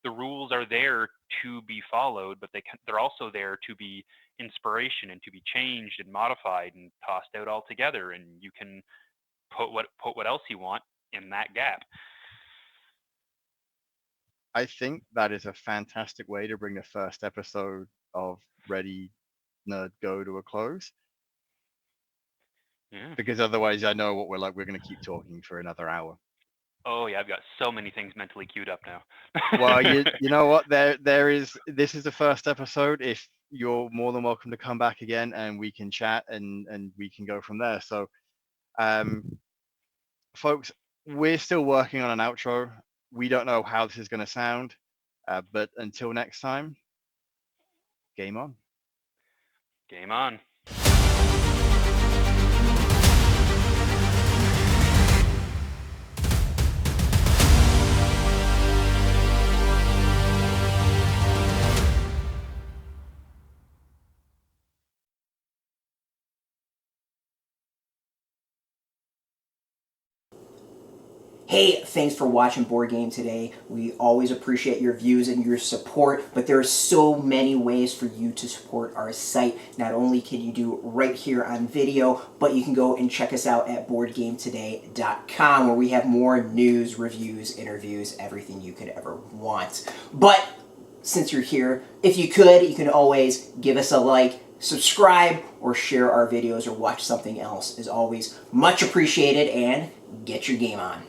the rules are there to be followed, but they're also there to be inspiration and to be changed and modified and tossed out altogether, and you can put what else you want in that gap. I think that is a fantastic way to bring the first episode of Ready Nerd Go to a close. Yeah. Because otherwise, I know what we're like. We're going to keep talking for another hour. Oh yeah, I've got so many things mentally queued up now. Well, you know what? There is. This is the first episode. If you're more than welcome to come back again, and we can chat and we can go from there. So, folks, we're still working on an outro. We don't know how this is going to sound, but until next time, game on. Game on. Hey, thanks for watching Board Game today. We always appreciate your views and your support, but there are so many ways for you to support our site. Not only can you do right here on video, but you can go and check us out at boardgametoday.com, where we have more news, reviews, interviews, everything you could ever want. But since you're here, if you could, you can always give us a like, subscribe, or share our videos or watch something else. Is always much appreciated, and get your game on.